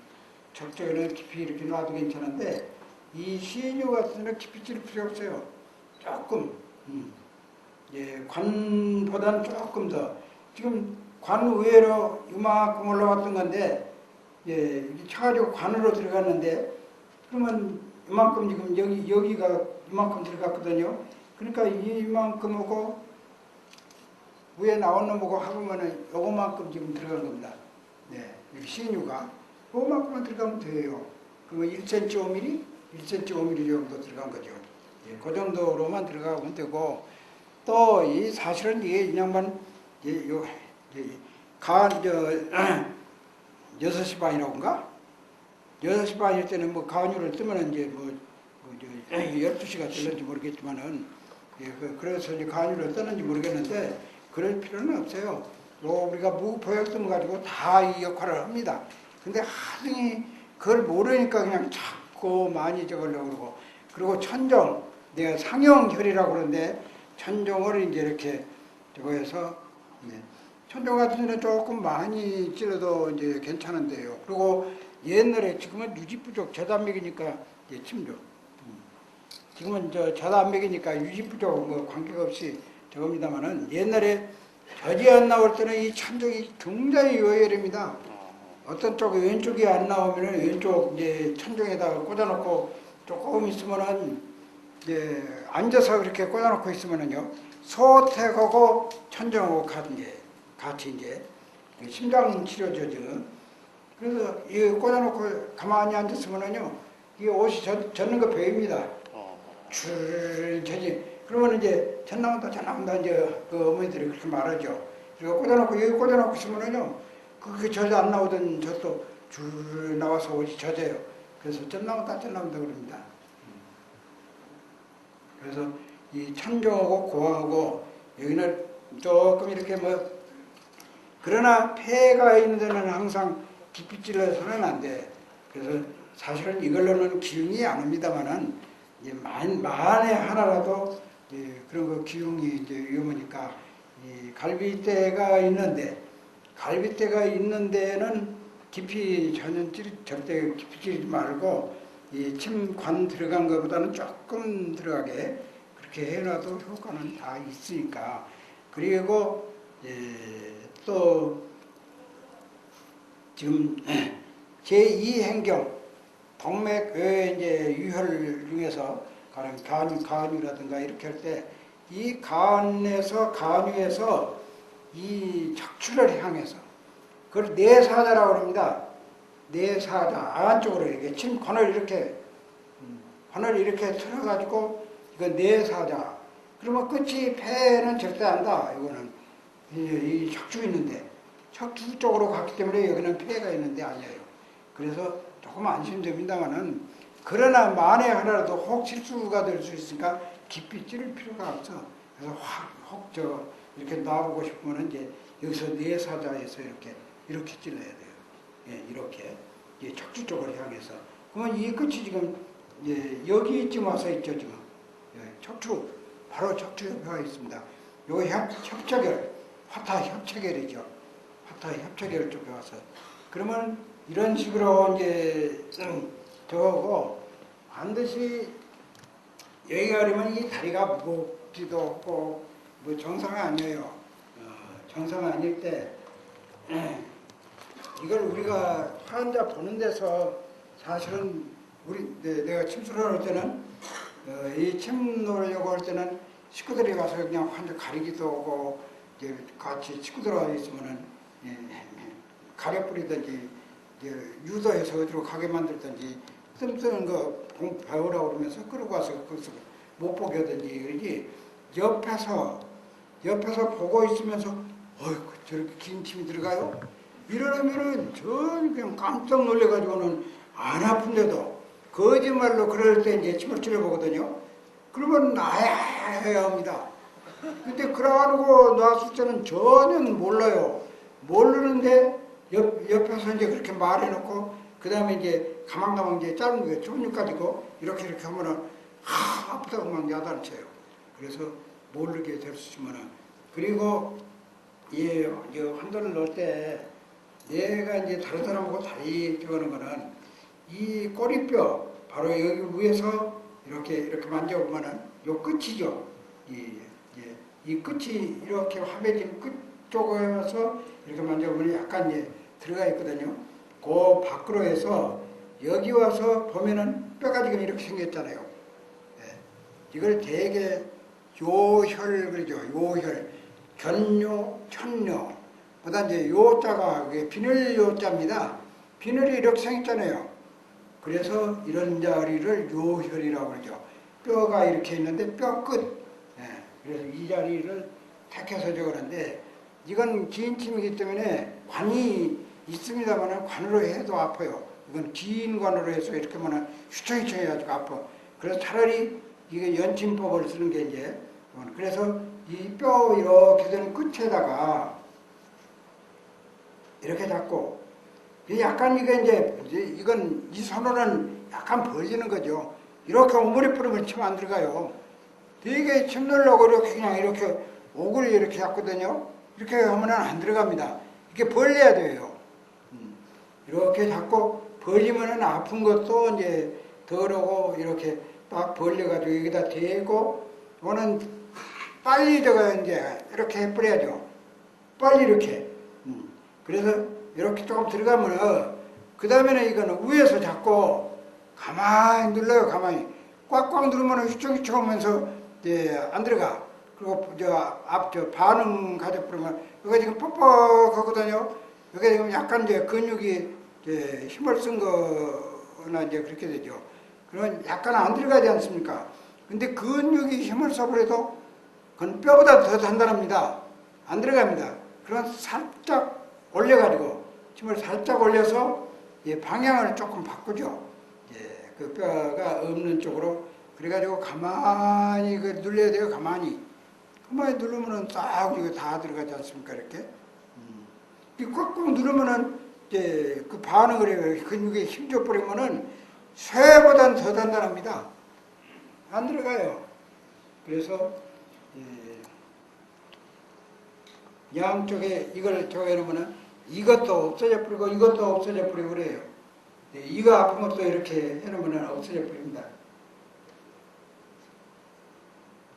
Speaker 1: 척추 쪽에는 깊이 이렇게 놔도 괜찮은데 이 신유 같은 데는 깊이 찌를 필요 없어요. 조금 예, 관보다는 조금 더 지금 관 의외로 이만큼 올라왔던 건데 예, 이게 쳐가지고 관으로 들어갔는데 그러면 이만큼 지금 여기가 이만큼 들어갔거든요. 그러니까 이만큼하고 위에 나온 놈하고 합하면은 요거만큼 지금 들어간 겁니다. 네, 여기 신유가 요만큼만 들어가면 돼요. 그러면 1cm 5mm, 1cm 5mm 정도 들어간 거죠. 예, 그 정도로만 들어가면 되고 또 이 사실은 이게 그냥만 간 6시 반이라고인가? 6시 반일 때는 뭐 간유를 뜨면 이제 12시가 될는지 모르겠지만은 예, 그래서 이제 간유를 뜨는지 모르겠는데 그럴 필요는 없어요. 우리가 무보혈등 가지고 다 이 역할을 합니다. 근데 하등이 그걸 모르니까 그냥 자꾸 많이 적으려고 그러고 그리고 천정, 내가 상형혈이라고 그러는데 천정을 이제 이렇게 저거 해서 네. 천정 같은 데는 조금 많이 찔러도 이제 괜찮은데요. 그리고 옛날에 지금은 유지 부족, 젖 안 먹이니까 이제 침죠. 지금은 젖 안 먹이니까 유지 부족 뭐 관계없이 저겁니다만은 옛날에 젖이 안 나올 때는 이 천정이 굉장히 요열입니다. 어떤 쪽이 왼쪽이 안 나오면은 왼쪽 이제 천정에다가 꽂아놓고 조금 있으면은 이제 앉아서 그렇게 꽂아놓고 있으면은요 소택하고 천정하고 같이 이제 심장 치료죠 지금. 그래서 이 꽂아놓고 가만히 앉았으면은요 이 옷이 젖는 거 보입니다. 줄 젖이. 그러면 이제 젖 나온다 이제 그 어머니들이 그렇게 말하죠. 그리고 꽂아놓고 여기 꽂아놓고 있으면은요 그 젖이 안 나오던 젖도 줄 나와서 옷이 젖어요. 그래서 젖 나온다 그럽니다. 그래서 이 천정하고 고항하고 여기는 조금 이렇게 뭐 그러나 폐가 있는 데는 항상 깊이 찔러서는 안 돼. 그래서 사실은 이걸로는 기운이 안 옵니다만은 만에 하나라도 그런 거 기운이 이제 위험하니까 이 갈비대가 있는데 갈비뼈가 있는 데는 깊이 절대 깊이 찌르지 말고 이 침관 들어간 것보다는 조금 들어가게 그렇게 해놔도 효과는 다 있으니까. 그리고 또 지금 제2행경 동맥 이제 유혈 중에서 가령 간유라든가 이렇게 할 때 이 간유에서 이 척추를 향해서 그걸 내사자라고 합니다. 내사자 안쪽으로 이렇게 침관을 이렇게 틀어가지고 이거 내사자. 그러면 끝이 폐는 절대 안다. 이거는 이 척추 있는데 척추 쪽으로 갔기 때문에 여기는 폐가 있는데 아니에요. 그래서 조금 안심됩니다만은 그러나 만에 하나라도 혹 실수가 될 수 있으니까 깊이 찌를 필요가 없어. 그래서 이렇게 놔보고 싶으면 이제 여기서 내사자에서 이렇게 찔러야 돼요. 예, 이렇게 척추 쪽으로 향해서. 그러면 이 끝이 지금 여기쯤 와서 있죠 지금. 척추 바로 척추 옆에 와 있습니다. 요거 협착열, 화타 협착열이죠. 화타 협착열 쪽에 와서. 그러면 이런 식으로 이제 저거 반드시 여기가 그러면 이 다리가 무겁지도 없고 뭐 정상이 아니에요. 정상 아닐 때 이걸 우리가 환자 보는 데서 사실은 내가 침수를 할 때는 이 침 놓으려고 할 때는 식구들이 가서 그냥 환자 가리기도 하고 이제 같이 식구들하고 있으면은 가려 뿌리든지 유도해서 어디로 가게 만들든지 뜸뜨는 거 배우라고 그러면서 끌고 가서 거기서 못 보게 하든지 이러지 옆에서 보고 있으면서 어이구 저렇게 긴 침이 들어가요? 이러면은 전 그냥 깜짝 놀래가지고는 안 아픈데도 거짓말로 그럴 때 이제 침을 찔러보거든요. 그러면 나야 해야 합니다. 근데 그러고 놨을 때는 전혀 몰라요. 모르는데 옆에서 이제 그렇게 말해놓고 그 다음에 이제 가만가만 이제 짧은 게 종류까지고 이렇게 하면은 아프다고 막 야단쳐요. 그래서 모르게 될 수 있으면은 그리고 환도를 넣을 때 내가 이제 다른 사람하고 다리 들어가는 거는 이 꼬리뼈 바로 여기 위에서 이렇게 만져보면은 요 끝이죠. 이 끝이 이렇게 화매진 끝 쪽에 와서 이렇게 만져보면 약간 이제 들어가 있거든요. 그 밖으로 해서 여기 와서 보면은 뼈가 지금 이렇게 생겼잖아요. 이걸 되게 요혈 그러죠. 요혈, 견요, 천요. 보다 이제 요자가 비늘 요자입니다. 비늘이 이렇게 생겼잖아요. 그래서 이런 자리를 요혈이라고 그러죠. 뼈가 이렇게 있는데 뼈 끝. 그래서 이 자리를 택해서 적었는데 이건 긴 침이기 때문에 관이 있습니다만 관으로 해도 아파요. 이건 긴 관으로 해서 이렇게 하면 휘청휘청 해가지고 아파. 그래서 차라리 이게 연침법을 쓰는 게 이제 그래서 이 뼈 이렇게 된 끝에다가 이렇게 잡고 약간 이게 이제 이건 이 손으로는 약간 벌리는 거죠. 이렇게 오므리 뿌리면 침 안 들어가요. 되게 침 넣으려고 이렇게 그냥 이렇게 옥을 이렇게 잡거든요. 이렇게 하면 안 들어갑니다. 이렇게 벌려야 돼요. 이렇게 잡고 벌리면은 아픈 것도 이제 덜하고 이렇게 딱 벌려가지고 여기다 대고 이거는 빨리 저거 이제 이렇게 해버려야죠. 빨리 이렇게. 그래서 이렇게 조금 들어가면은 그 다음에는 이거는 위에서 잡고 가만히 눌러요. 가만히 꽉꽉 누르면은 휘청휘청 하면서 안 들어가. 그리고 저 반응 가져버리면 여기 지금 뻑뻑하거든요. 여기 지금 약간 이제 근육이 이제 힘을 쓴 거나 이제 그렇게 되죠. 그러면 약간 안 들어가지 않습니까? 근데 근육이 힘을 써버려도 그건 뼈보다 더 단단합니다. 안 들어갑니다. 그럼 살짝 올려가지고 힘을 살짝 올려서 방향을 조금 바꾸죠. 그 뼈가 없는 쪽으로 그래가지고 가만히 눌러야 돼요. 가만히 누르면은 딱 이거 다 들어가지 않습니까? 이렇게 꽉꽉 누르면은 그 반응을 해요. 근육에 힘 줘버리면은 쇠보단 더 단단합니다. 안 들어가요. 그래서 양쪽에 이걸 저거 해놓으면은 이것도 없어져 버리고 이것도 없어져 버리고 그래요. 네, 이거 아픈 것도 이렇게 해놓으면 없어져 버립니다.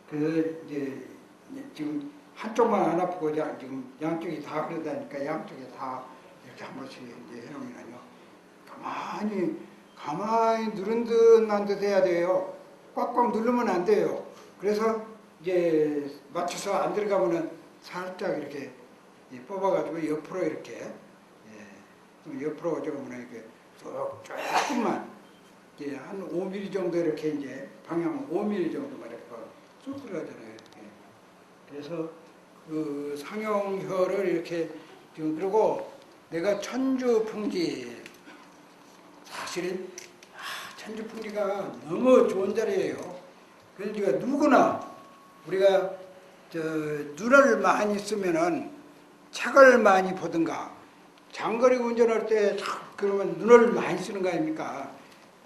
Speaker 1: 그래서 이제 지금 한쪽만 안 아프고 지금 양쪽이 다 그러다니까 양쪽에 다 이렇게 한 번씩 이제 해놓으면요. 가만히 누른 듯 난 듯 해야 돼요. 꽉꽉 누르면 안 돼요. 그래서 이제 맞춰서 안 들어가면은 살짝 이렇게 뽑아가지고 옆으로 이렇게 옆으로 조금만 이렇게 조금만 이제 한 5mm 정도 이렇게 이제 방향 5mm 정도만 이렇게 쑥 들어가잖아요. 이렇게. 그래서 그 상용혈을 이렇게 지금 그리고 내가 천주풍지 사실은 천주풍지가 너무 좋은 자리예요. 그러니까 누구나 우리가 눈을 많이 쓰면은 책을 많이 보든가 장거리 운전할 때 그러면 눈을 많이 쓰는 거 아닙니까?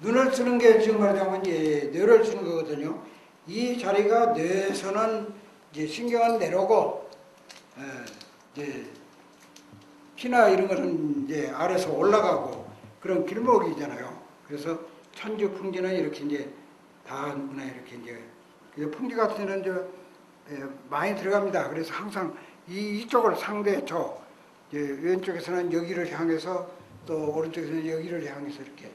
Speaker 1: 눈을 쓰는 게 지금 말하자면 이제 뇌를 쓰는 거거든요. 이 자리가 뇌에서는 이제 신경은 내려오고 이제 피나 이런 것은 이제 아래서 올라가고 그런 길목이잖아요. 그래서 천주풍지는 이렇게 이제 다문에 이렇게 이제 풍지 같은 데는 많이 들어갑니다. 그래서 항상 이쪽을 상대 왼쪽에서는 여기를 향해서 또 오른쪽에서는 여기를 향해서 이렇게.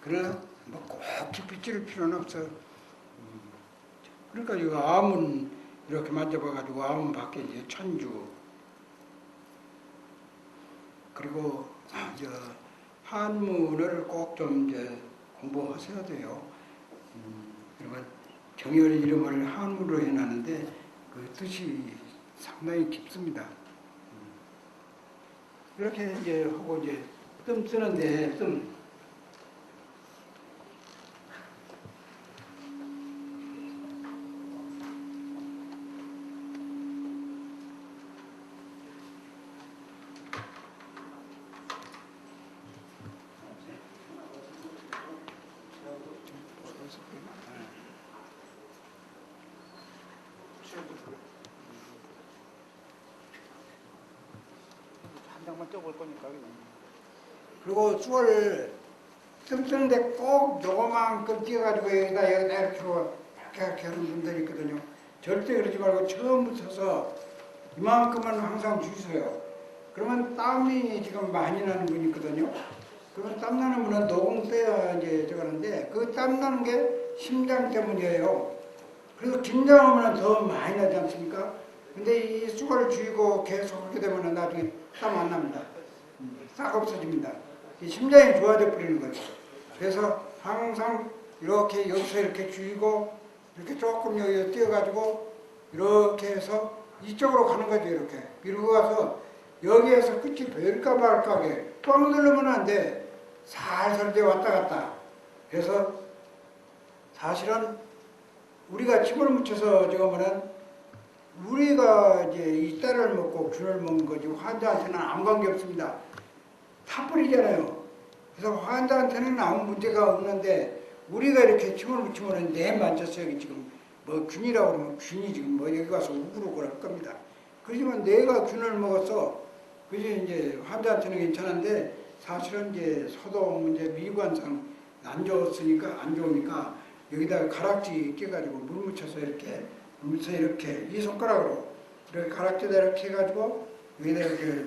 Speaker 1: 그러나 뭐 꼭 깊이 찌를 필요는 없어. 그러니까 이 암은 이렇게 만져봐가지고 암은 밖에 이제 천주. 그리고 한문을 꼭 좀 이제 공부하셔야 돼요. 그러면 정열 이름을 한문으로 해놨는데 그 뜻이 상당히 깊습니다. 이렇게 이제 하고 이제 뜸 쓰는데 한 장만 떼볼 거니까. 그리고 쑥을 뜸 쓰는데 꼭 요거만큼 띄어가지고 여기다 이렇게 하는 분들이 있거든요. 절대 그러지 말고 처음부터 서서 이만큼만 항상 주세요. 그러면 땀이 지금 많이 나는 분이 있거든요. 그러면 땀 나는 분은 녹음 떼야 이제 저거는데 그 땀 나는 게 심장 때문이에요. 그래서 긴장하면 더 많이 나지 않습니까? 근데 이 쑥을 쥐고 계속 하게 되면 나중에 땀 안 납니다. 싹 없어집니다. 이 심장이 좋아져 버리는 거죠. 그래서 항상 이렇게 여기서 이렇게 쥐고 이렇게 조금 여기에 띄어가지고 이렇게 해서 이쪽으로 가는 거죠. 이렇게 밀고 가서 여기에서 끝이 될까 말까 하게 꽉 누르면 안 돼. 살살 이제 왔다 갔다. 그래서 사실은 우리가 침을 묻혀서 저거면은 우리가 이제 이 딸을 먹고 균을 먹는 거지 환자한테는 아무 관계 없습니다. 타버리잖아요. 그래서 환자한테는 아무 문제가 없는데 우리가 이렇게 침을 묻히면 내 만졌어요. 여기 지금 뭐 균이라고 그러면 균이 지금 뭐 여기 와서 우글우글 할 겁니다. 그렇지만 내가 균을 먹어서 그게 이제 환자한테는 괜찮은데 사실은 이제 소독 문제 미관상 안 좋으니까 여기다가 가락지 끼가지고 물 묻혀서 이렇게 이 손가락으로 이렇게 가락지에다 이렇게 해가지고 여기다 이렇게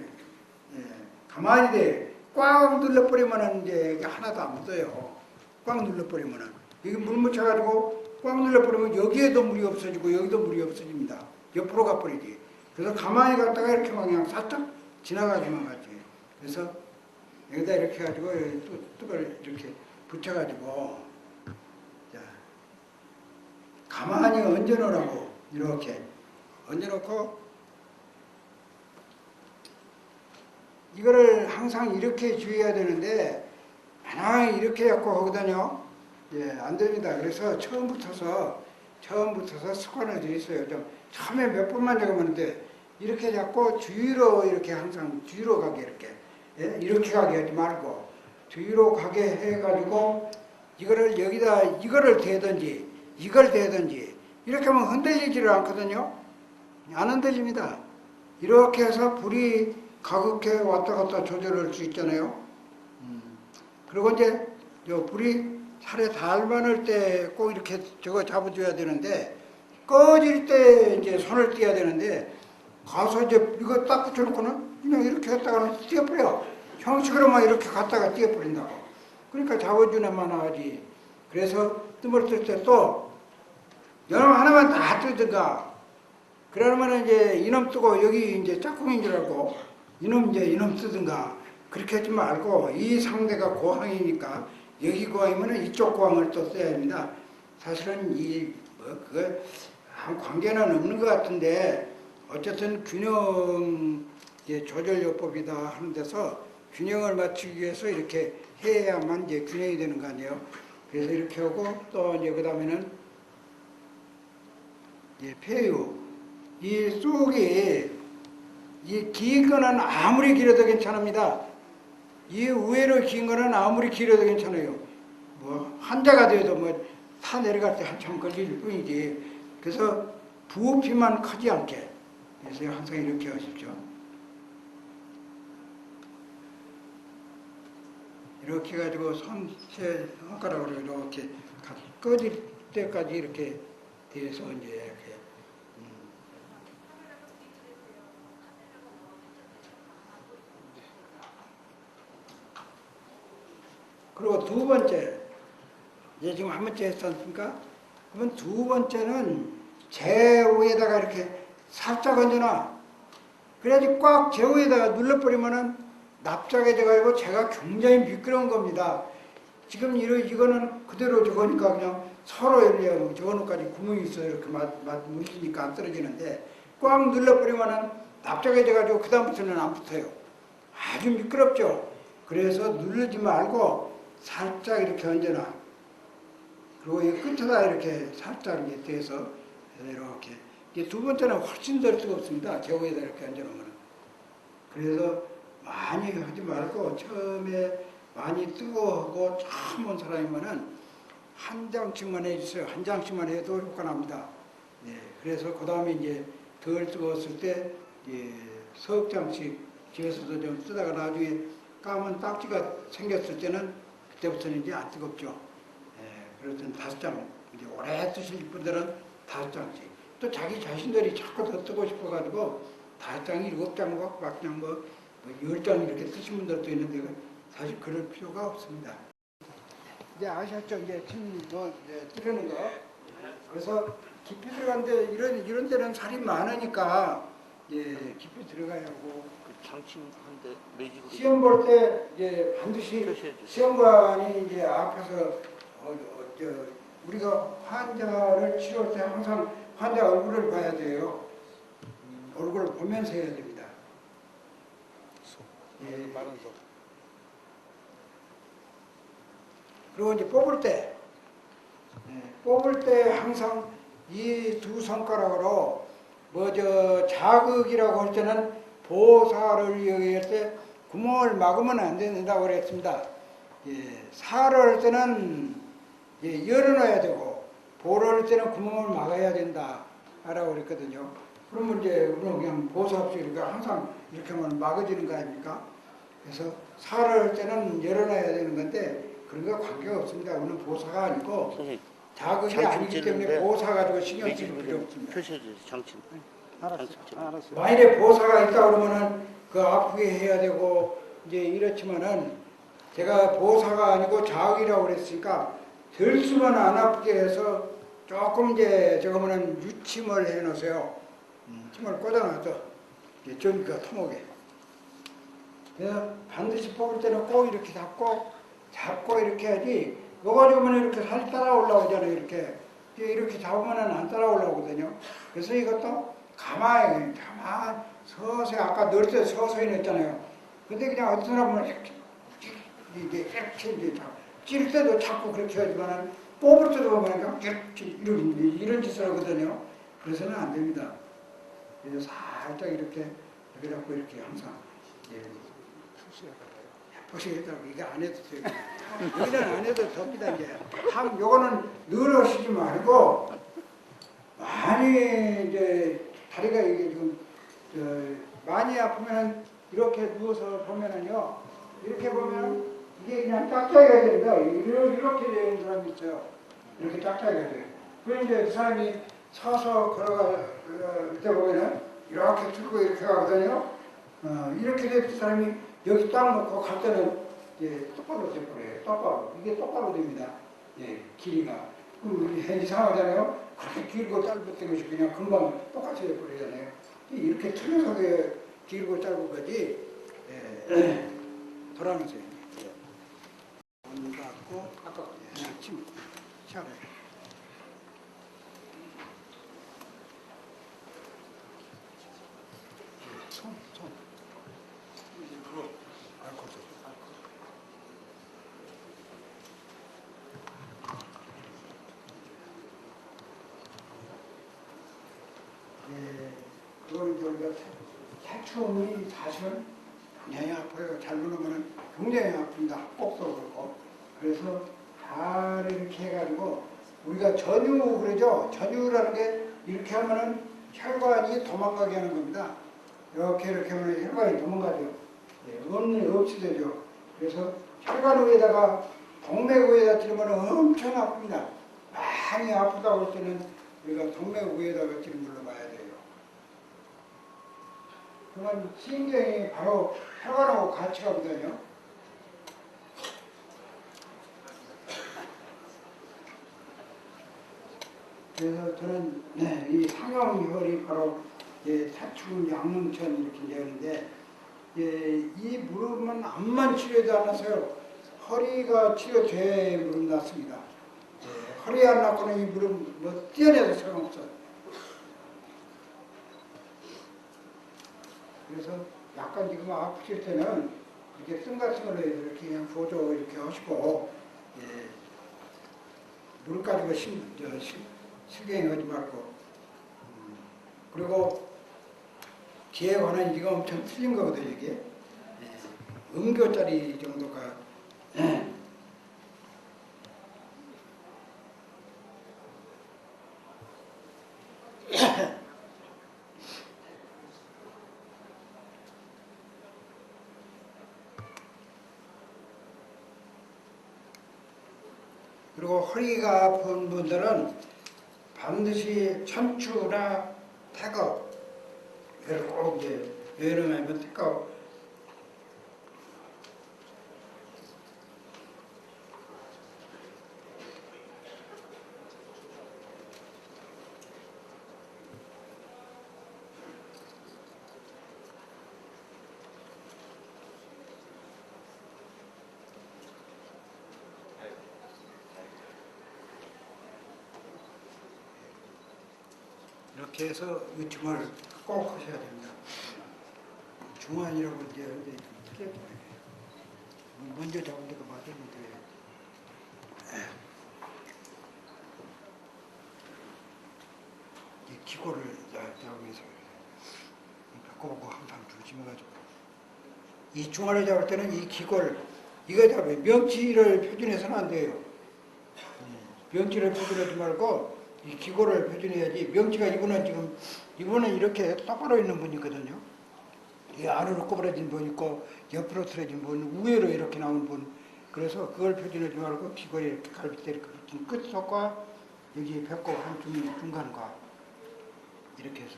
Speaker 1: 가만히 돼. 꽉 눌러버리면은 이제 하나도 안 묻어요. 꽉 눌러버리면은 여기 물 묻혀가지고 꽉 눌러버리면 여기에도 물이 없어지고 여기도 물이 없어집니다. 옆으로 가버리지. 그래서 가만히 갔다가 이렇게 그냥 살짝 지나가기만 하지. 그래서 여기다 이렇게 해가지고 뚝을 이렇게 붙여가지고 자 가만히 얹어놓으라고 이렇게 얹어놓고 이거를 항상 이렇게 주의해야 되는데 만약에 이렇게 갖고 하거든요. 안 됩니다. 그래서 처음부터서 습관을 들이세요. 좀 처음에 몇 번만 적으면 돼. 이렇게 잡고 주위로 이렇게 항상 주위로 가게 이렇게 가게 하지 말고 주위로 가게 해가지고 이거를 여기다 이거를 대든지 이걸 대든지 이렇게 하면 흔들리지를 않거든요. 안 흔들립니다. 이렇게 해서 불이 가급게 왔다 갔다 조절할 수 있잖아요. 그리고 이제 불이 살에 달 많을 때 꼭 이렇게 저거 잡아줘야 되는데 꺼질 때 이제 손을 떼야 되는데 가서 이제 이거 딱 붙여놓고는 그냥 이렇게 했다가는 떼어버려. 형식으로만 이렇게 갖다가 떼어버린다고. 그러니까 잡아주나만 하지. 그래서 뜸을 뜰 때 또 여름 하나만 다 뜨든가. 그러면 이제 이놈 뜨고 여기 이제 짝꿍인 줄 알고 이놈 뜨든가. 그렇게 하지 말고 이 상대가 고항이니까 여기 고항이면 이쪽 고항을 또 써야 합니다. 사실은 그거 아무 관계는 없는 것 같은데 어쨌든 균형 조절요법이다 하는 데서 균형을 맞추기 위해서 이렇게 해야만 이제 균형이 되는 거 아니에요. 그래서 이렇게 하고 또 이제 그 다음에는 폐유 이 쑥이 이 긴 거는 아무리 길어도 괜찮습니다. 이 우회로 긴 거는 아무리 길어도 괜찮아요. 뭐 한자가 돼도 뭐 타 내려갈 때 한참 걸릴 뿐이지. 그래서 부피만 크지 않게. 그래서 항상 이렇게 하십시오. 이렇게 가지고 손가락으로 이렇게 꺼질 때까지 이렇게 돼서 이제 이렇게. 그리고 두 번째, 이제 지금 한 번째 했지 않습니까? 그러면 두 번째는 제우에다가 이렇게 살짝 얹어놔. 그래야지 꽉 제우에다가 눌러버리면은 납작해져가지고 제가 굉장히 미끄러운 겁니다. 지금 이거는 그대로 저거니까 그냥 서로 이렇게 저거는까지 구멍이 있어요. 이렇게 물리니까 안 떨어지는데 꽉 눌러버리면은 납작해져가지고 그다음부터는 안 붙어요. 아주 미끄럽죠. 그래서 누르지 말고 살짝 이렇게 얹어놔. 그리고 이 끝에다 이렇게 살짝 이렇게 대서 이렇게. 이제 두 번째는 훨씬 더 뜨겁습니다. 제우에다 이렇게 얹어놓으면. 그래서 많이 하지 말고 처음에 많이 뜨거워하고 처음 온 사람이면은 한 장씩만 해주세요. 한 장씩만 해도 효과 납니다. 그래서 그 다음에 이제 덜 뜨거웠을 때 석 장씩 집에서도 좀 쓰다가 나중에 까만 딱지가 생겼을 때는 그때부터는 이제 안 뜨겁죠. 그렇든 5장, 이제 오래 뜨실 분들은 5장씩. 또 자기 자신들이 자꾸 더 뜨고 싶어가지고 5장, 7장, 막 그냥 뭐 10장 이렇게 뜨신 분들도 있는데 사실 그럴 필요가 없습니다. 이제 아셨죠? 이제 지금 뜨려는 거. 그래서 깊이 들어가는데 이런 데는 살이 많으니까 깊이 들어가야 하고.
Speaker 2: 장침한데 매직으로.
Speaker 1: 시험 볼 때 이제 반드시 시험관이 이제 앞에서 우리가 환자를 치료할 때 항상 환자 얼굴을 봐야 돼요. 얼굴을 보면서 해야 됩니다.
Speaker 3: 마른 속.
Speaker 1: 그리고 이제 뽑을 때 항상 이 두 손가락으로 자극이라고 할 때는 보살을 이용할 때 구멍을 막으면 안 된다고 그랬습니다. 살을 할 때는 열어놔야 되고 보를 할 때는 구멍을 막아야 된다라고 그랬거든요. 그러면 이제 우리는 그냥 보살 없이 이렇게 항상 이렇게 하면 막아지는 거 아닙니까? 그래서 살을 할 때는 열어놔야 되는 건데 그런 거 관계가 없습니다. 우리는 보사가 아니고 자극이 아니기 때문에 보사 가지고 신경 쓸 필요 없습니다.
Speaker 2: 표시해주세요. 장침.
Speaker 3: 알았어요.
Speaker 1: 만일에 보사가 있다 그러면은 그 아프게 해야 되고 이제 이렇지만은 제가 보사가 아니고 자극이라고 그랬으니까 들수만 안 아프게 해서 조금 이제 저거면은 유침을 해 놓으세요. 침을 꽂아놔서 전기가 통하게. 그래서 반드시 뽑을 때는 꼭 이렇게 잡고 이렇게 해야지. 이거 가지고는 이렇게 살이 따라 올라오잖아요. 이렇게 잡으면 안 따라 올라오거든요. 그래서 이것도 가만히 서서히 아까 넣을 때 서서히 넣었잖아요. 근데 그냥 어떤 사람은 이렇게 찌를 때도 자꾸 그렇게 하지만 뽑을 때도 보면 이런 짓을 하거든요. 그래서는 안 됩니다. 그래서 살짝 이렇게 잡고 이렇게 항상 보시겠다고 이게 안 해도 돼요. 여기는 안 해도 됩니다. 이제 요거는 늘 하시지 말고 많이 이제 다리가 이게 지금 많이 아프면 이렇게 누워서 보면은요, 이렇게 보면 이게 그냥 짝짝이가 됩니다. 이렇게 되는 사람이 있어요. 이렇게 짝짝이가 돼요. 그런데 이제 그 사람이 서서 걸어갈 때 보면은 이렇게 들고 이렇게 가거든요. 이렇게 된 사람이 여기 딱 놓고 갈 때는 이제 똑바로 돼버려요. 똑바로. 이게 똑바로 됩니다. 예, 길이가. 그럼 이상하잖아요. 그렇게 길고 짧았던 것이 그냥 금방 똑같이 돼버리잖아요. 이렇게 틀려서게 길고 짧은 거지. 예, 돌아놓으세요. 문 닫고, 그냥 침, 시원해. 손. 알코올. 예, 그걸 이제 우리가 태충이 사실은 굉장히 아파요. 잘못 놓으면 굉장히 아픕니다. 꼭도 그렇고. 그래서 잘 이렇게 해가지고 우리가 전유 그러죠. 전유라는 게 이렇게 하면은 혈관이 도망가게 하는 겁니다. 이렇게 하면 혈관이 도망가죠. 예, 없이 되죠. 그래서 혈관 위에다가 동맥 위에다 찌르면 엄청 아픕니다. 많이 아프다고 할 때는 우리가 동맥 위에다가 찌른 걸로 봐야 돼요. 그러면 신경이 바로 혈관하고 같이 가거든요. 그래서 저는 이 상형혈이 바로 사축 양릉천 이렇게 되는데 이 무릎은 암만 치료도 안 났어요. 허리가 치료돼야 무릎 났습니다. 허리 안 났고는 이 무릎 뭐 뛰어내도 소용없어요. 그래서 약간 지금 아프실 때는 이렇게 씀 같은 걸로 이렇게 그냥 보조 이렇게 하시고 물 가지고 실갱하지 말고 그리고 뒤에 관한 이가 엄청 틀린 거거든요. 이게 음교짜리 정도가 그리고 허리가 아픈 분들은 반드시 천추나 태거 이걸 꼭 이제 여름에면 태거 이렇게 해서 이 중환을 꼭 하셔야 됩니다. 중환이라고 이제 어떻게 먼저 잡은 데가 맞았는데 이 기고를 잡기 위해서 바꿔보고 항상 조심해가지고 이 중환을 잡을 때는 이 기고를 이거 잡아요. 명치를 표준해서는 안 돼요. 명치를 표준하지 말고 이 기고를 표준해야지. 명치가 이분은 이렇게 똑바로 있는 분이거든요. 이 안으로 꼬부러진 분 있고 옆으로 틀어진 분, 우회로 이렇게 나온 분. 그래서 그걸 표준하지 말고 기고에 이렇게 갈비뼈 이렇게 붙인 끝속과 여기 배꼽 한 중간과 이렇게 해서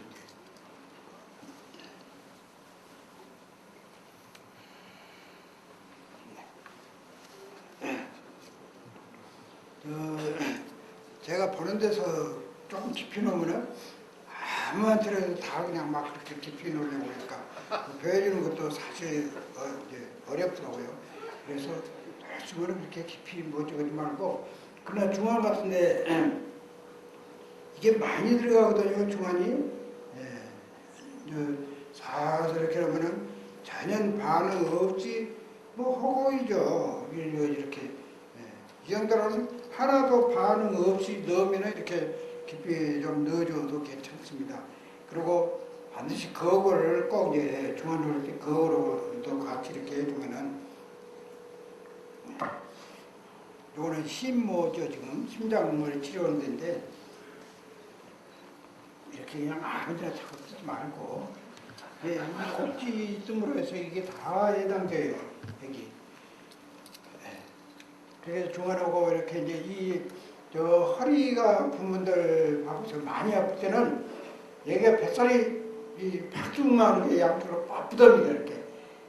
Speaker 1: 제가 보는 데서 조금 깊이 놓으면은 아무한테라도 다 그냥 막 그렇게 깊이 놓으려고 하니까 배워주는 것도 사실 어렵더라고요. 그래서 중간은 그렇게 깊이 못 찍지 말고 그러나 중간 같은데 이게 많이 들어가거든요. 중간이 사서 이렇게 하면은 전혀 반응 없이 뭐 허공이죠. 이렇게 이 정도로는 하나도 반응 없이 넣으면 이렇게 깊이 좀 넣어줘도 괜찮습니다. 그리고 반드시 거울을 꼭 이제 중환 놓을 때 거울도 같이 이렇게 해주면은 요거는 심모죠. 지금 심장을 치료하는 데인데 이렇게 그냥 아무 데나 자꾸 쓰지 말고 예, 이 곡지 뜸으로 해서 이게 다 해당돼요. 여기. 예. 그래서 중환하고 이렇게 이제 저 허리가 아픈 분들 하고서 많이 아플 때는 여기가 뱃살이 이 박중만 게 양쪽으로 아프답니다 이렇게.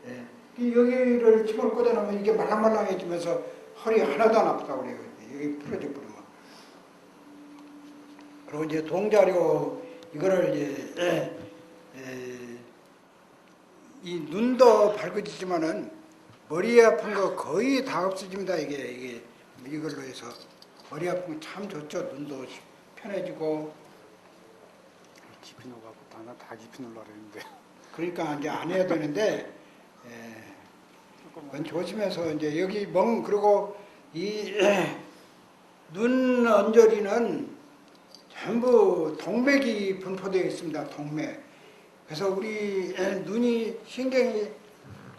Speaker 1: 예. 여기를 침을 꽂아놓으면 이게 말랑말랑해지면서 허리 하나도 안 아프다고 그래요. 여기 풀어져 버리면. 그리고 이제 동자료 이거를 이제 이 눈도 밝아지지만은 머리 아픈 거 거의 다 없어집니다. 이게 이걸로 해서 머리 아픈 거 참 좋죠. 눈도 편해지고.
Speaker 3: 깊이 넣어갖고 다 깊이 넣으려고 했는데.
Speaker 1: 그러니까 이제 안 해야 되는데 그건 조심해서 이제 여기 그리고 이 눈 언저리는 전부 동맥이 분포되어 있습니다. 동맥. 그래서 우리 눈이 신경이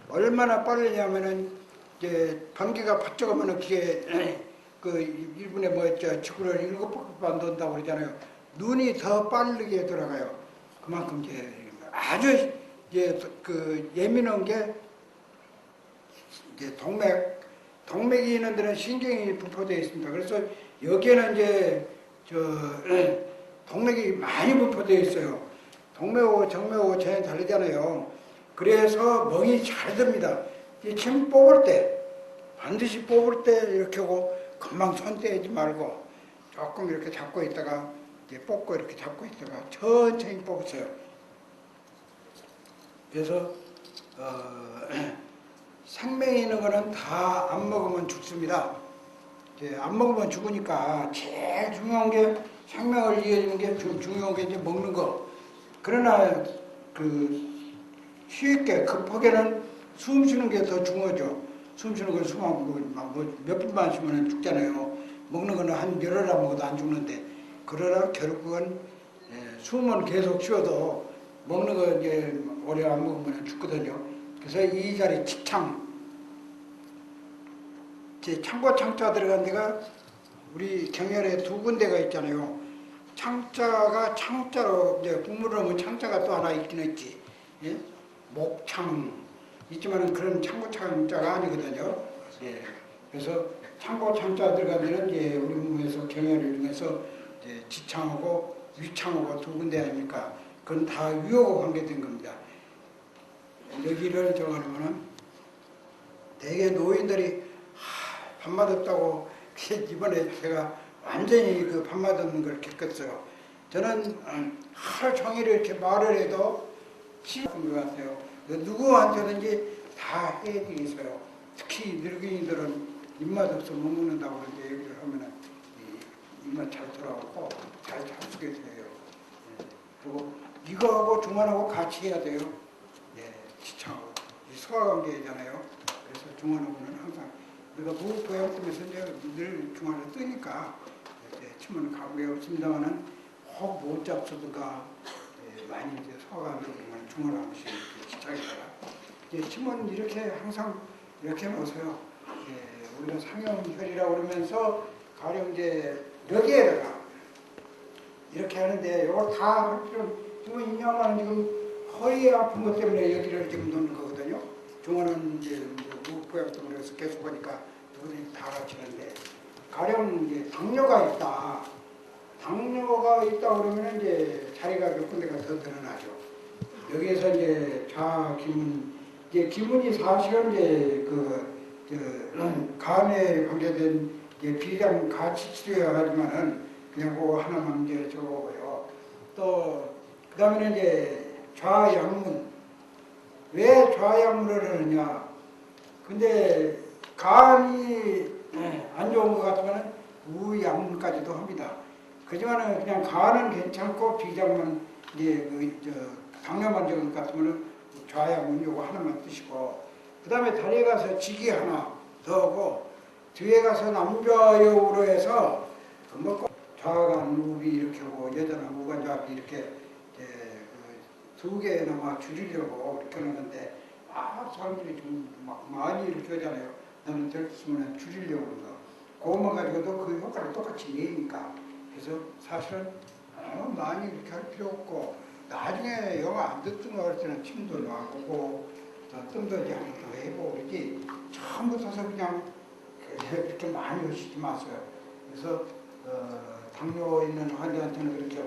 Speaker 1: 얼마나 빠르냐면은 이제 변기가 바짝 오면은 그게 그 1분에 뭐였죠? 지구를 7바퀴 돈다고 그러잖아요. 눈이 더 빠르게 돌아가요. 그만큼 이제 아주 이제 그 예민한 게 이제 동맥이 있는 데는 신경이 분포되어 있습니다. 그래서 여기에는 이제 동맥이 많이 분포되어 있어요. 동맥하고 정맥하고 전혀 다르잖아요. 그래서 멍이 잘 듭니다. 이 침 뽑을 때 반드시 뽑을 때 이렇게 하고 금방 손 떼지 말고 조금 이렇게 잡고 있다가 이제 뽑고 이렇게 잡고 있다가 천천히 뽑으세요. 그래서 생명이 있는 거는 다 안 먹으면 죽습니다. 안 먹으면 죽으니까 제일 중요한 게 생명을 이어주는 게 중요한 게 이제 먹는 거. 그러나 쉽게 급하게는 숨 쉬는 게 더 중요하죠. 숨 쉬는 건 몇 분만 쉬면 죽잖아요. 먹는 거는 한 열흘 안 먹어도 안 죽는데 그러나 결국은 숨은 계속 쉬어도 먹는 거 이제 오래 안 먹으면 죽거든요. 그래서 이 자리 제 창고 창자 들어간 데가 우리 경혈에 2군데가 있잖아요. 창자가 창자로 이제 국물을 넣으면 창자가 또 하나 있긴 있지. 예? 목창 있지만은 그런 창고 창자가 아니거든요. 예. 그래서 창고 창자 들어간 데는 이제 우리 몸에서 경혈을 중에서 이제 지창하고 위창하고 2군데 아닙니까? 그건 다 위하고 관계된 겁니다. 여기를 정하려면은 대개 노인들이 밥맛 없다고 이번에 제가 완전히 그 밥맛 없는 걸 겪었어요. 저는 하루 종일 이렇게 말을 해도 쉬운 것 같아요. 누구한테든지 다 해결이 있어요. 특히 늙은이들은 입맛 없어 못 먹는다고 그러는데 얘기를 하면은 입맛 잘 돌아오고 잘 잡수게 돼요. 그리고 이거하고 중환하고 같이 해야 돼요. 지창하고 소화관계잖아요. 그래서 중환하고는 항상 우리가 무호흡 때문에 늘 중환을 뜨니까 침은 가구에 없습니다만은 혹 못 잡수든가 많이 이제 소화관계로 중환을 하면서 지창에다가 침은 이렇게 항상 이렇게 놓으세요. 우리가 상형혈이라고 그러면서 가령 이제 여기에다가 이렇게 하는데 이걸 다 할 필요는 지금 인양하는 지금 허리 아픈 것 때문에 여기를 지금 놓는 거거든요. 중원은 이제 무호흡 때문에 해서 계속 하니까 누구든지 다 같이는데 가령 이제 당뇨가 있다. 당뇨가 있다 그러면 이제 자리가 몇 군데가 더 늘어나죠. 여기에서 이제 자기문 이제 기문이 사실은 이제 간에 관계된 비장 같이 치료해야 하지만은 그냥 그거 하나만 이제 적어보고요. 또 그다음에는 이제 좌양문. 왜 좌양문을 하느냐? 근데 간이 안 좋은 것 같으면 우양문까지도 합니다. 그지만은 그냥 간은 괜찮고 비장만 이제 당뇨만 적은 것 같으면 좌양문 요거 하나만 드시고 그다음에 다리에 가서 지기 하나 더 하고 뒤에 가서 남좌여우로 해서 뭐 좌간 우비 이렇게 하고 여자는 무관좌비 이렇게 2개나마 줄이려고 이렇게 하는데 사람들이 좀 많이 이렇게 하잖아요. 나는 들었으면 줄이려고 그러서 그것만 가지고도 그 효과를 똑같이 내니까 그래서 사실은 많이 이렇게 할 필요 없고 나중에 영화 안 듣던 거 할 때는 침도 나고 뜸들지 않고 해보고 그러지 처음부터서 그냥 그렇게 많이 오시지 마세요. 그래서 당뇨 있는 환자한테는 그렇게